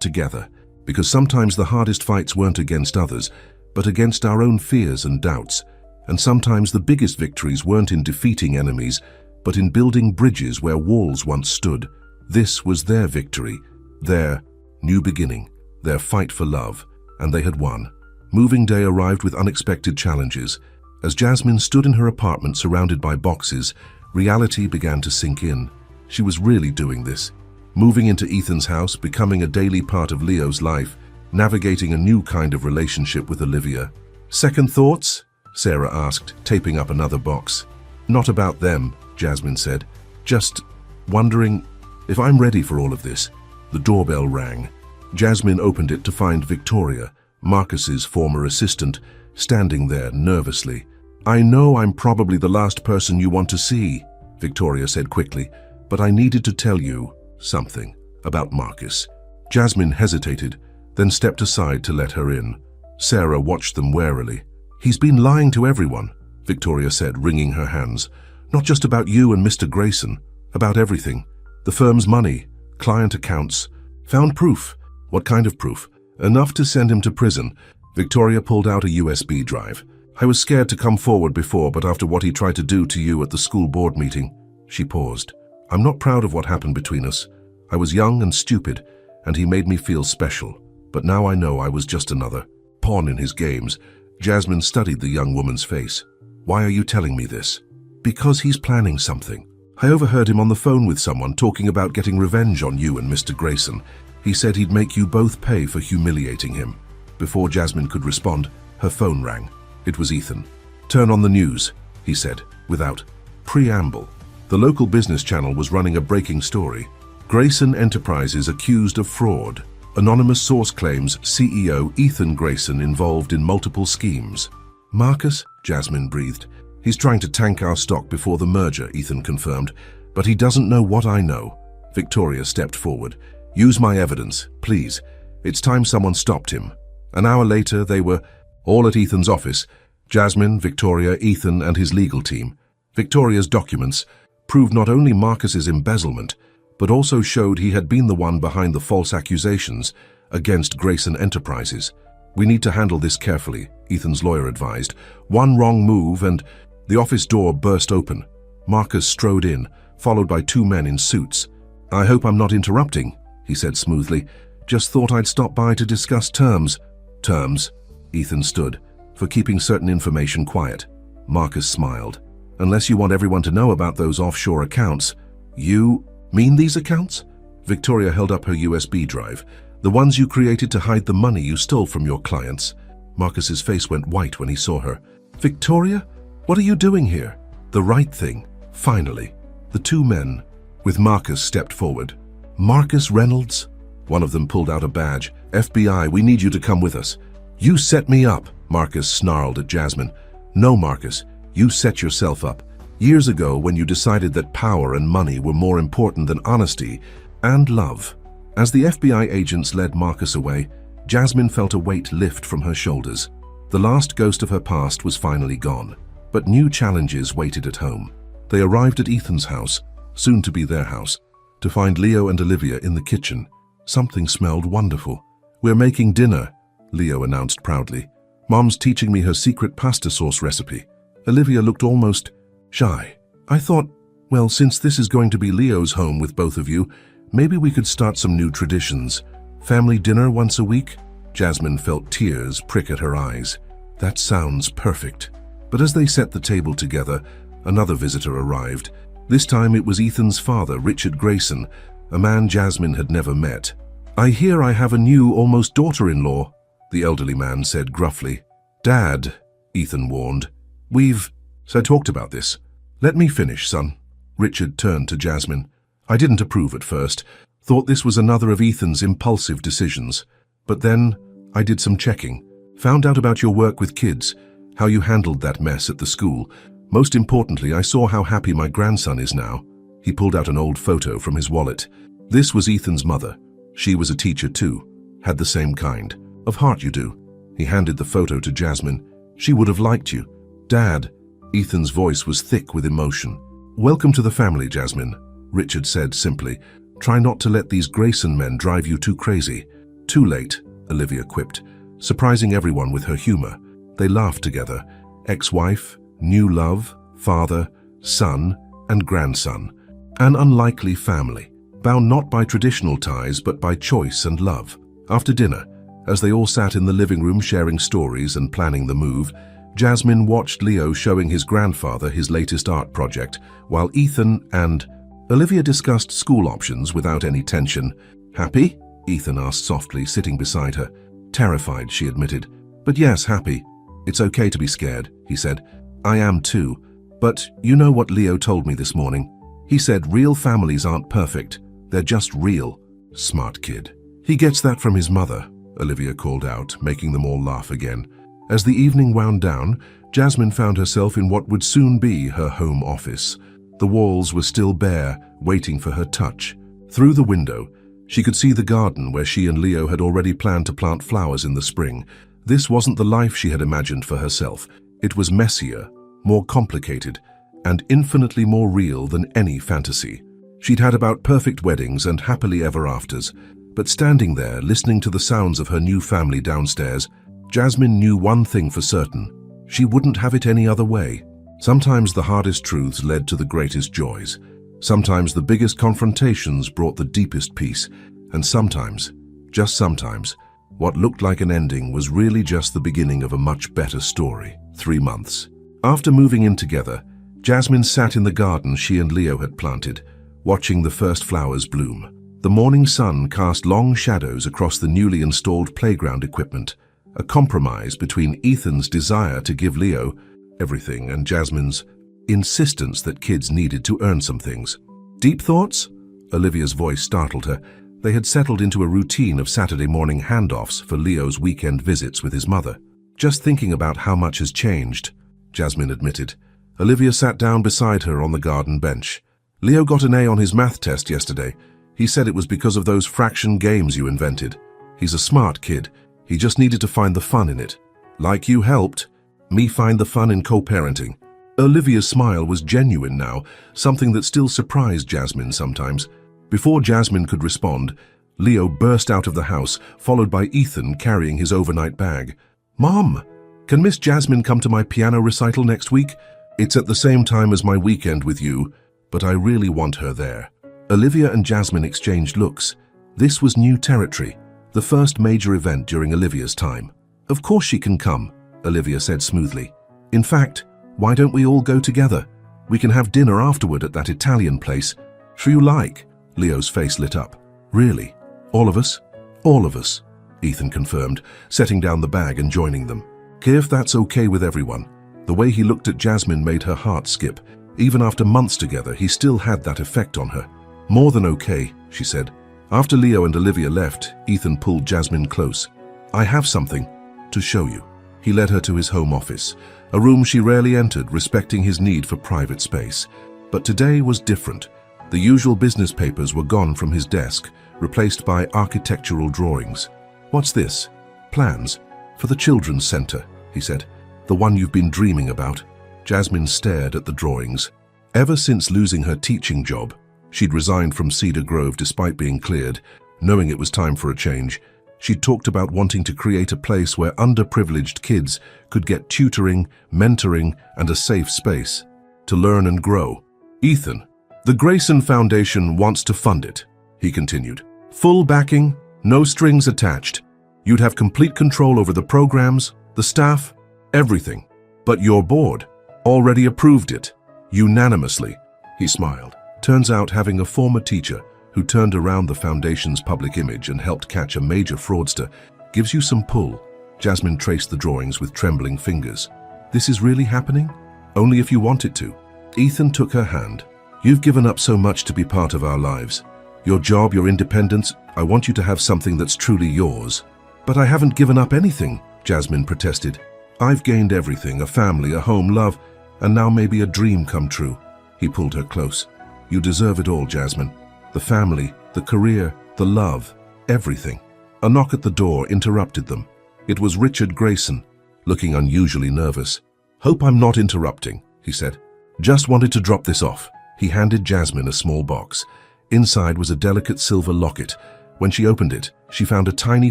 Speaker 1: together, because sometimes the hardest fights weren't against others, but against our own fears and doubts. And sometimes the biggest victories weren't in defeating enemies, but in building bridges where walls once stood. This was their victory, their new beginning, their fight for love, and they had won. Moving day arrived with unexpected challenges. As Jasmine stood in her apartment surrounded by boxes, reality began to sink in. She was really doing this. Moving into Ethan's house, becoming a daily part of Leo's life, navigating a new kind of relationship with Olivia. Second thoughts? Sarah asked, taping up another box. Not about them, Jasmine said. Just wondering if I'm ready for all of this. The doorbell rang. Jasmine opened it to find Victoria, Marcus's former assistant, standing there nervously. I know I'm probably the last person you want to see, Victoria said quickly, but I needed to tell you something about Marcus. Jasmine hesitated, then stepped aside to let her in. Sarah watched them warily. He's been lying to everyone, Victoria said, wringing her hands. Not just about you and Mr. Grayson, about everything. The firm's money, client accounts. Found proof. What kind of proof? Enough to send him to prison. Victoria pulled out a USB drive. I was scared to come forward before, but after what he tried to do to you at the school board meeting. She paused. I'm not proud of what happened between us. I was young and stupid, and he made me feel special. But now I know I was just another pawn in his games. Jasmine studied the young woman's face. Why are you telling me this? Because he's planning something. I overheard him on the phone with someone talking about getting revenge on you and Mr. Grayson. He said he'd make you both pay for humiliating him. Before Jasmine could respond, her phone rang. It was Ethan. Turn on the news, he said, without preamble. The local business channel was running a breaking story. Grayson Enterprises accused of fraud. Anonymous source claims CEO Ethan Grayson involved in multiple schemes. Marcus? Jasmine breathed. He's trying to tank our stock before the merger, Ethan confirmed. But he doesn't know what I know. Victoria stepped forward. Use my evidence, please. It's time someone stopped him. An hour later, they were all at Ethan's office. Jasmine, Victoria, Ethan, and his legal team. Victoria's documents proved not only Marcus's embezzlement, but also showed he had been the one behind the false accusations against Grayson Enterprises. We need to handle this carefully, Ethan's lawyer advised. One wrong move and the office door burst open. Marcus strode in, followed by two men in suits. I hope I'm not interrupting, he said smoothly. Just thought I'd stop by to discuss terms. Terms? Ethan stood, for keeping certain information quiet. Marcus smiled. Unless you want everyone to know about those offshore accounts. You mean these accounts? Victoria held up her USB drive. The ones you created to hide the money you stole from your clients. Marcus's face went white when he saw her. Victoria? What are you doing here? The right thing. Finally. The two men, with Marcus, stepped forward. Marcus Reynolds? One of them pulled out a badge. FBI, we need you to come with us. You set me up, Marcus snarled at Jasmine. No, Marcus, you set yourself up. Years ago, when you decided that power and money were more important than honesty and love. As the FBI agents led Marcus away, Jasmine felt a weight lift from her shoulders. The last ghost of her past was finally gone, but new challenges waited at home. They arrived at Ethan's house, soon to be their house, to find Leo and Olivia in the kitchen. Something smelled wonderful. We're making dinner, Leo announced proudly. Mom's teaching me her secret pasta sauce recipe. Olivia looked almost shy. I thought, well, since this is going to be Leo's home with both of you, maybe we could start some new traditions. Family dinner once a week? Jasmine felt tears prick at her eyes. That sounds perfect. But as they set the table together, another visitor arrived. This time it was Ethan's father, Richard Grayson, a man Jasmine had never met. I hear I have a new, almost daughter-in-law, the elderly man said gruffly. Dad, Ethan warned. We've talked about this. Let me finish, son. Richard turned to Jasmine. I didn't approve at first. Thought this was another of Ethan's impulsive decisions. But then I did some checking. Found out about your work with kids, how you handled that mess at the school. Most importantly, I saw how happy my grandson is now. He pulled out an old photo from his wallet. This was Ethan's mother. She was a teacher too. Had the same kind of heart you do. He handed the photo to Jasmine. She would have liked you. Dad. Ethan's voice was thick with emotion. Welcome to the family, Jasmine, Richard said simply. Try not to let these Grayson men drive you too crazy. Too late, Olivia quipped, surprising everyone with her humor. They laughed together. Ex-wife, new love, father, son, and grandson. An unlikely family, bound not by traditional ties but by choice and love. After dinner, as they all sat in the living room sharing stories and planning the move, Jasmine watched Leo showing his grandfather his latest art project, while Ethan and Olivia discussed school options without any tension. Happy? Ethan asked softly, sitting beside her. Terrified, she admitted. But yes, happy. It's okay to be scared, he said. I am too. But you know what Leo told me this morning? He said real families aren't perfect. They're just real. Smart kid. He gets that from his mother, Olivia called out, making them all laugh again. As the evening wound down, Jasmine found herself in what would soon be her home office. The walls were still bare, waiting for her touch. Through the window, she could see the garden where she and Leo had already planned to plant flowers in the spring. This wasn't the life she had imagined for herself. It was messier, more complicated, and infinitely more real than any fantasy. She'd had about perfect weddings and happily ever afters, but standing there, listening to the sounds of her new family downstairs, Jasmine knew one thing for certain. She wouldn't have it any other way. Sometimes the hardest truths led to the greatest joys. Sometimes the biggest confrontations brought the deepest peace. And sometimes, just sometimes, what looked like an ending was really just the beginning of a much better story. 3 months. After moving in together, Jasmine sat in the garden she and Leo had planted, watching the first flowers bloom. The morning sun cast long shadows across the newly installed playground equipment, a compromise between Ethan's desire to give Leo everything and Jasmine's insistence that kids needed to earn some things. Deep thoughts? Olivia's voice startled her. They had settled into a routine of Saturday morning handoffs for Leo's weekend visits with his mother. Just thinking about how much has changed, Jasmine admitted. Olivia sat down beside her on the garden bench. Leo got an A on his math test yesterday. He said it was because of those fraction games you invented. He's a smart kid. He just needed to find the fun in it. Like you helped me find the fun in co-parenting. Olivia's smile was genuine now, something that still surprised Jasmine sometimes. Before Jasmine could respond, Leo burst out of the house, followed by Ethan carrying his overnight bag. Mom, can Miss Jasmine come to my piano recital next week? It's at the same time as my weekend with you, but I really want her there. Olivia and Jasmine exchanged looks. This was new territory, the first major event during Olivia's time. Of course she can come, Olivia said smoothly. In fact, why don't we all go together? We can have dinner afterward at that Italian place. Sure you like? Leo's face lit up. Really? All of us? All of us, Ethan confirmed, setting down the bag and joining them. If that's okay with everyone. The way he looked at Jasmine made her heart skip. Even after months together, he still had that effect on her. More than okay, she said. After Leo and Olivia left, Ethan pulled Jasmine close. I have something to show you. He led her to his home office, a room she rarely entered, respecting his need for private space. But today was different. The usual business papers were gone from his desk, replaced by architectural drawings. What's this? Plans for the children's center, he said. The one you've been dreaming about. Jasmine stared at the drawings. Ever since losing her teaching job, she'd resigned from Cedar Grove despite being cleared, knowing it was time for a change. She'd talked about wanting to create a place where underprivileged kids could get tutoring, mentoring, and a safe space to learn and grow. Ethan, the Grayson Foundation wants to fund it, he continued. Full backing, no strings attached. You'd have complete control over the programs, the staff, everything. But your board already approved it, unanimously, he smiled. Turns out having a former teacher who turned around the foundation's public image and helped catch a major fraudster gives you some pull. Jasmine traced the drawings with trembling fingers. This is really happening? Only if you want it to. Ethan took her hand. You've given up so much to be part of our lives. Your job, your independence, I want you to have something that's truly yours. But I haven't given up anything, Jasmine protested. I've gained everything, a family, a home, love, and now maybe a dream come true. He pulled her close. You deserve it all, Jasmine. The family, the career, the love, everything. A knock at the door interrupted them. It was Richard Grayson, looking unusually nervous. Hope I'm not interrupting, he said. Just wanted to drop this off. He handed Jasmine a small box. Inside was a delicate silver locket. When she opened it, she found a tiny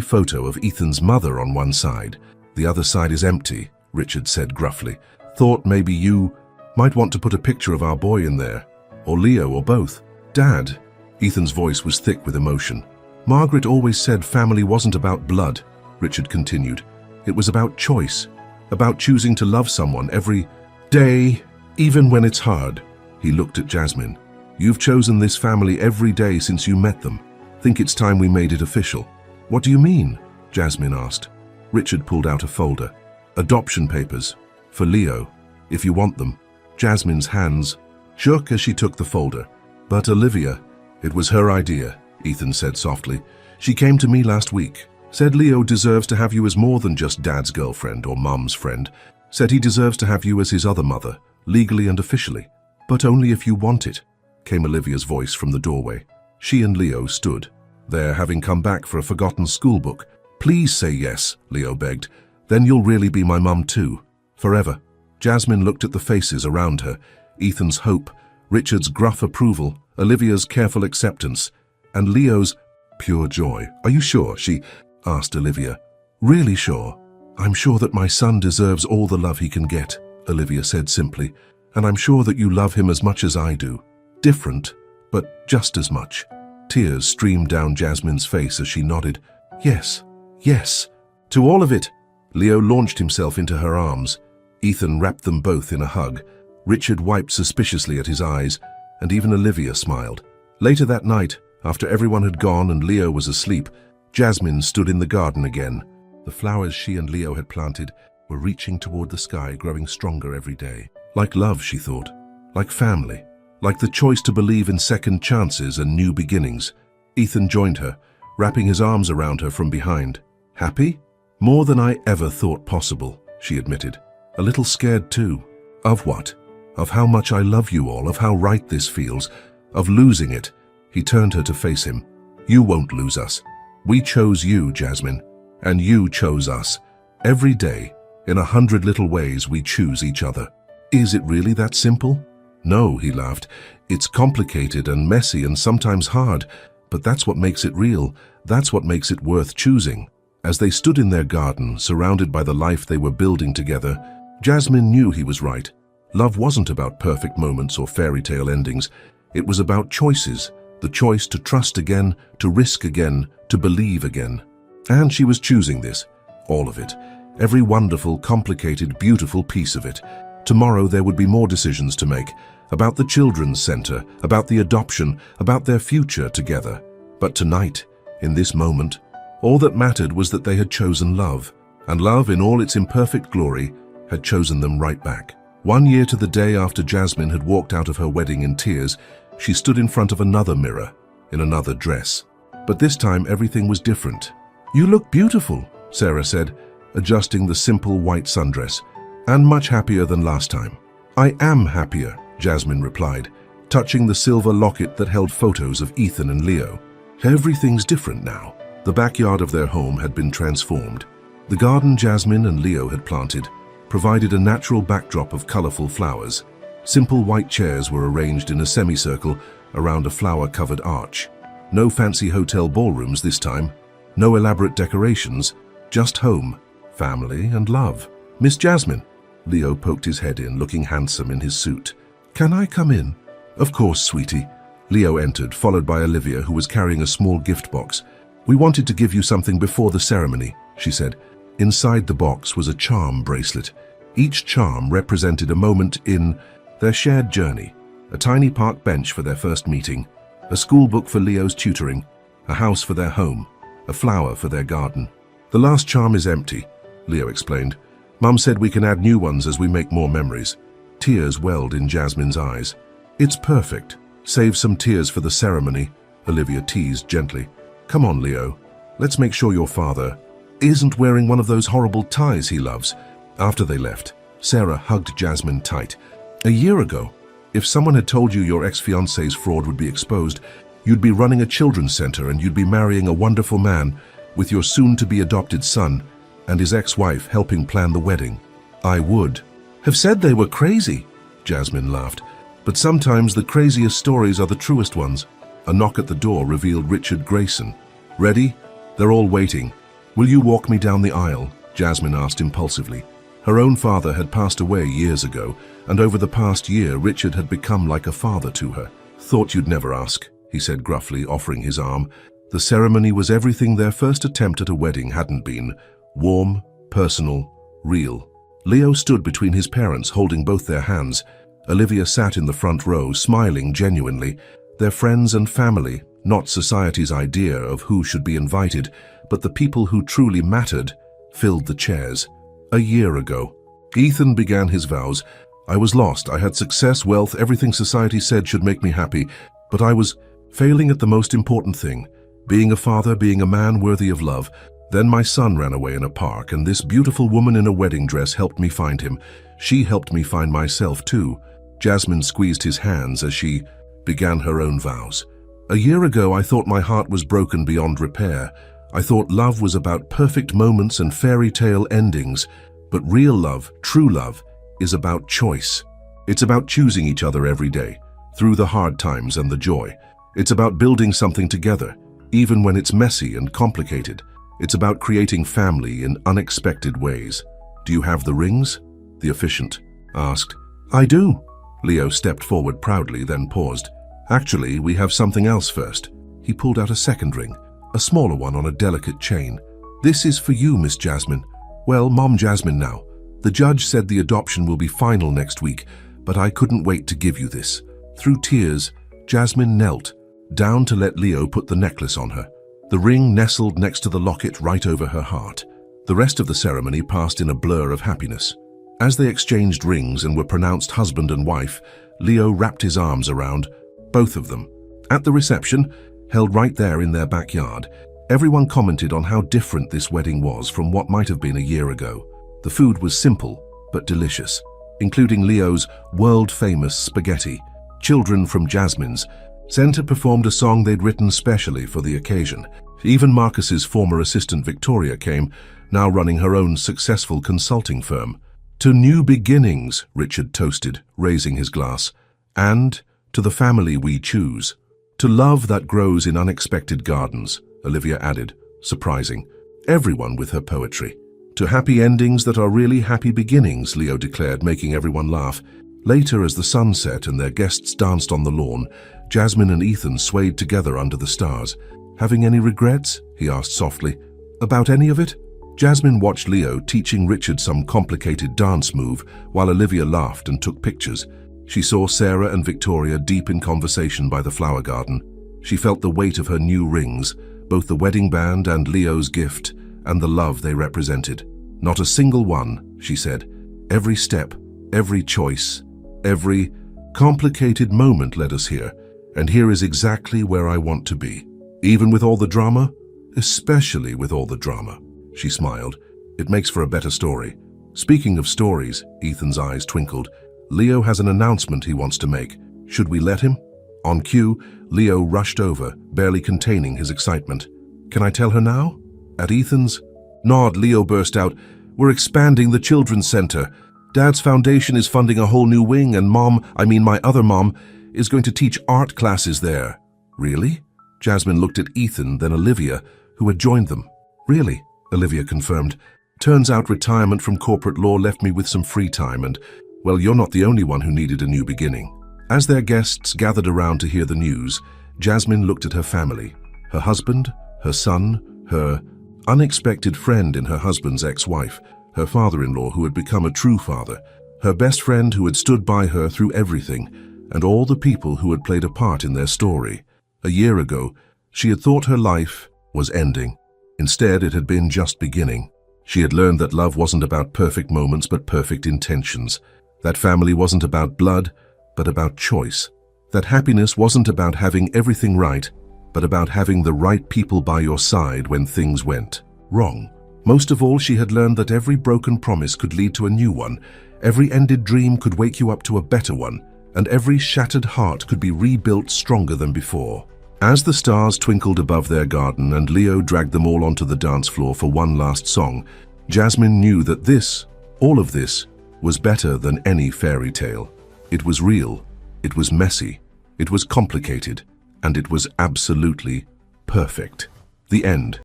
Speaker 1: photo of Ethan's mother on one side. The other side is empty, Richard said gruffly. Thought maybe you might want to put a picture of our boy in there. Or Leo, or both. Dad. Ethan's voice was thick with emotion. Margaret always said family wasn't about blood, Richard continued. It was about choice, about choosing to love someone every day, even when it's hard. He looked at Jasmine. You've chosen this family every day since you met them. Think it's time we made it official." "What do you mean?" Jasmine asked. Richard pulled out a folder. "Adoption papers. For Leo, if you want them." Jasmine's hands shook as she took the folder. "But Olivia, it was her idea," Ethan said softly. "She came to me last week. Said Leo deserves to have you as more than just Dad's girlfriend or Mum's friend. Said he deserves to have you as his other mother, legally and officially. But only if you want it," came Olivia's voice from the doorway. She and Leo stood there, having come back for a forgotten schoolbook. "Please say yes," Leo begged. "Then you'll really be my mum too. Forever." Jasmine looked at the faces around her. Ethan's hope, Richard's gruff approval, Olivia's careful acceptance, and Leo's pure joy. "Are you sure?" she asked Olivia. "Really sure. I'm sure that my son deserves all the love he can get," Olivia said simply. "And I'm sure that you love him as much as I do. Different, but just as much." Tears streamed down Jasmine's face as she nodded. "Yes, yes, to all of it." Leo launched himself into her arms. Ethan wrapped them both in a hug. Richard wiped suspiciously at his eyes, and even Olivia smiled. Later that night, after everyone had gone and Leo was asleep, Jasmine stood in the garden again. The flowers she and Leo had planted were reaching toward the sky, growing stronger every day. Like love, she thought. Like family. Like the choice to believe in second chances and new beginnings. Ethan joined her, wrapping his arms around her from behind. "Happy? More than I ever thought possible," she admitted. "A little scared too." "Of what?" "Of how much I love you all, of how right this feels, of losing it." He turned her to face him. "You won't lose us. We chose you, Jasmine, and you chose us. Every day, in 100 little ways, we choose each other." "Is it really that simple?" "No," he laughed. "It's complicated and messy and sometimes hard, but that's what makes it real. That's what makes it worth choosing." As they stood in their garden, surrounded by the life they were building together, Jasmine knew he was right. Love wasn't about perfect moments or fairy tale endings. It was about choices. The choice to trust again, to risk again, to believe again. And she was choosing this. All of it. Every wonderful, complicated, beautiful piece of it. Tomorrow there would be more decisions to make. About the children's center, about the adoption, about their future together. But tonight, in this moment, all that mattered was that they had chosen love. And love, in all its imperfect glory, had chosen them right back. 1 year to the day after Jasmine had walked out of her wedding in tears, she stood in front of another mirror, in another dress. But this time everything was different. "You look beautiful," Sarah said, adjusting the simple white sundress, "and much happier than last time." "I am happier," Jasmine replied, touching the silver locket that held photos of Ethan and Leo. Everything's different now. The backyard of their home had been transformed. The garden Jasmine and Leo had planted provided a natural backdrop of colorful flowers. Simple white chairs were arranged in a semicircle around a flower-covered arch. No fancy hotel ballrooms this time. No elaborate decorations. Just home, family, and love. "Miss Jasmine." Leo poked his head in, looking handsome in his suit. "Can I come in?" "Of course, sweetie." Leo entered, followed by Olivia, who was carrying a small gift box. "We wanted to give you something before the ceremony," she said. Inside the box was a charm bracelet. Each charm represented a moment in their shared journey. A tiny park bench for their first meeting, a school book for Leo's tutoring, a house for their home, a flower for their garden. "The last charm is empty," Leo explained. "Mum said we can add new ones as we make more memories." Tears welled in Jasmine's eyes. "It's perfect. Save some tears for the ceremony," Olivia teased gently. "Come on, Leo. Let's make sure your father isn't wearing one of those horrible ties he loves." After they left, Sarah hugged Jasmine tight. "A year ago, if someone had told you your ex-fiancé's fraud would be exposed, you'd be running a children's center and you'd be marrying a wonderful man with your soon-to-be adopted son and his ex-wife helping plan the wedding, I would have said they were crazy," Jasmine laughed. "But sometimes the craziest stories are the truest ones." A knock at the door revealed Richard Grayson. "Ready? They're all waiting. Will you walk me down the aisle?" Jasmine asked impulsively. Her own father had passed away years ago, and over the past year Richard had become like a father to her. "Thought you'd never ask," he said gruffly, offering his arm. The ceremony was everything their first attempt at a wedding hadn't been. Warm, personal, real. Leo stood between his parents, holding both their hands. Olivia sat in the front row, smiling genuinely. Their friends and family, not society's idea of who should be invited, but the people who truly mattered, filled the chairs. A year ago, Ethan began his vows. I was lost. I had success, wealth, everything society said should make me happy, but I was failing at the most important thing, being a father, being a man worthy of love. Then my son ran away in a park, and this beautiful woman in a wedding dress helped me find him. She helped me find myself too. Jasmine squeezed his hands as she began her own vows. A year ago, I thought my heart was broken beyond repair. I thought love was about perfect moments and fairy tale endings, but real love, true love, is about choice. It's about choosing each other every day, through the hard times and the joy. It's about building something together, even when it's messy and complicated. It's about creating family in unexpected ways. Do you have the rings? The officiant asked. I do. Leo stepped forward proudly, then paused. Actually, we have something else first. He pulled out a second ring, a smaller one on a delicate chain. This is for you, Miss Jasmine. Well, Mom Jasmine now. The judge said the adoption will be final next week, but I couldn't wait to give you this. Through tears, Jasmine knelt down to let Leo put the necklace on her. The ring nestled next to the locket right over her heart. The rest of the ceremony passed in a blur of happiness. As they exchanged rings and were pronounced husband and wife, Leo wrapped his arms around both of them. At the reception, held right there in their backyard, everyone commented on how different this wedding was from what might have been a year ago. The food was simple but delicious, including Leo's world-famous spaghetti. Children from Jasmine's center performed a song they'd written specially for the occasion. Even Marcus's former assistant Victoria came, now running her own successful consulting firm. To new beginnings, Richard toasted, raising his glass. And to the family we choose. To love that grows in unexpected gardens, Olivia added, surprising. Everyone with her poetry. To happy endings that are really happy beginnings, Leo declared, making everyone laugh. Later, as the sun set and their guests danced on the lawn, Jasmine and Ethan swayed together under the stars. Having any regrets? He asked softly. About any of it? Jasmine watched Leo teaching Richard some complicated dance move while Olivia laughed and took pictures. She saw Sarah and Victoria deep in conversation by the flower garden. She felt the weight of her new rings, both the wedding band and Leo's gift, and the love they represented. Not a single one, she said. Every step, every choice, every complicated moment led us here, and here is exactly where I want to be. Even with all the drama? Especially with all the drama. She smiled. It makes for a better story. Speaking of stories, Ethan's eyes twinkled. Leo has an announcement he wants to make. Should we let him? On cue, Leo rushed over, barely containing his excitement. Can I tell her now? At Ethan's nod, Leo burst out. We're expanding the children's center. Dad's foundation is funding a whole new wing, and my other mom, is going to teach art classes there. Really? Jasmine looked at Ethan, then Olivia, who had joined them. Really? Olivia confirmed. Turns out retirement from corporate law left me with some free time, and, well, you're not the only one who needed a new beginning. As their guests gathered around to hear the news, Jasmine looked at her family. Her husband, her son, her unexpected friend in her husband's ex-wife, her father-in-law who had become a true father, her best friend who had stood by her through everything, and all the people who had played a part in their story. A year ago, she had thought her life was ending. Instead, it had been just beginning. She had learned that love wasn't about perfect moments but perfect intentions. That family wasn't about blood, but about choice. That happiness wasn't about having everything right, but about having the right people by your side when things went wrong. Most of all, she had learned that every broken promise could lead to a new one, every ended dream could wake you up to a better one, and every shattered heart could be rebuilt stronger than before. As the stars twinkled above their garden and Leo dragged them all onto the dance floor for one last song, Jasmine knew that all of this, was better than any fairy tale. It was real, it was messy, it was complicated, and it was absolutely perfect. The end.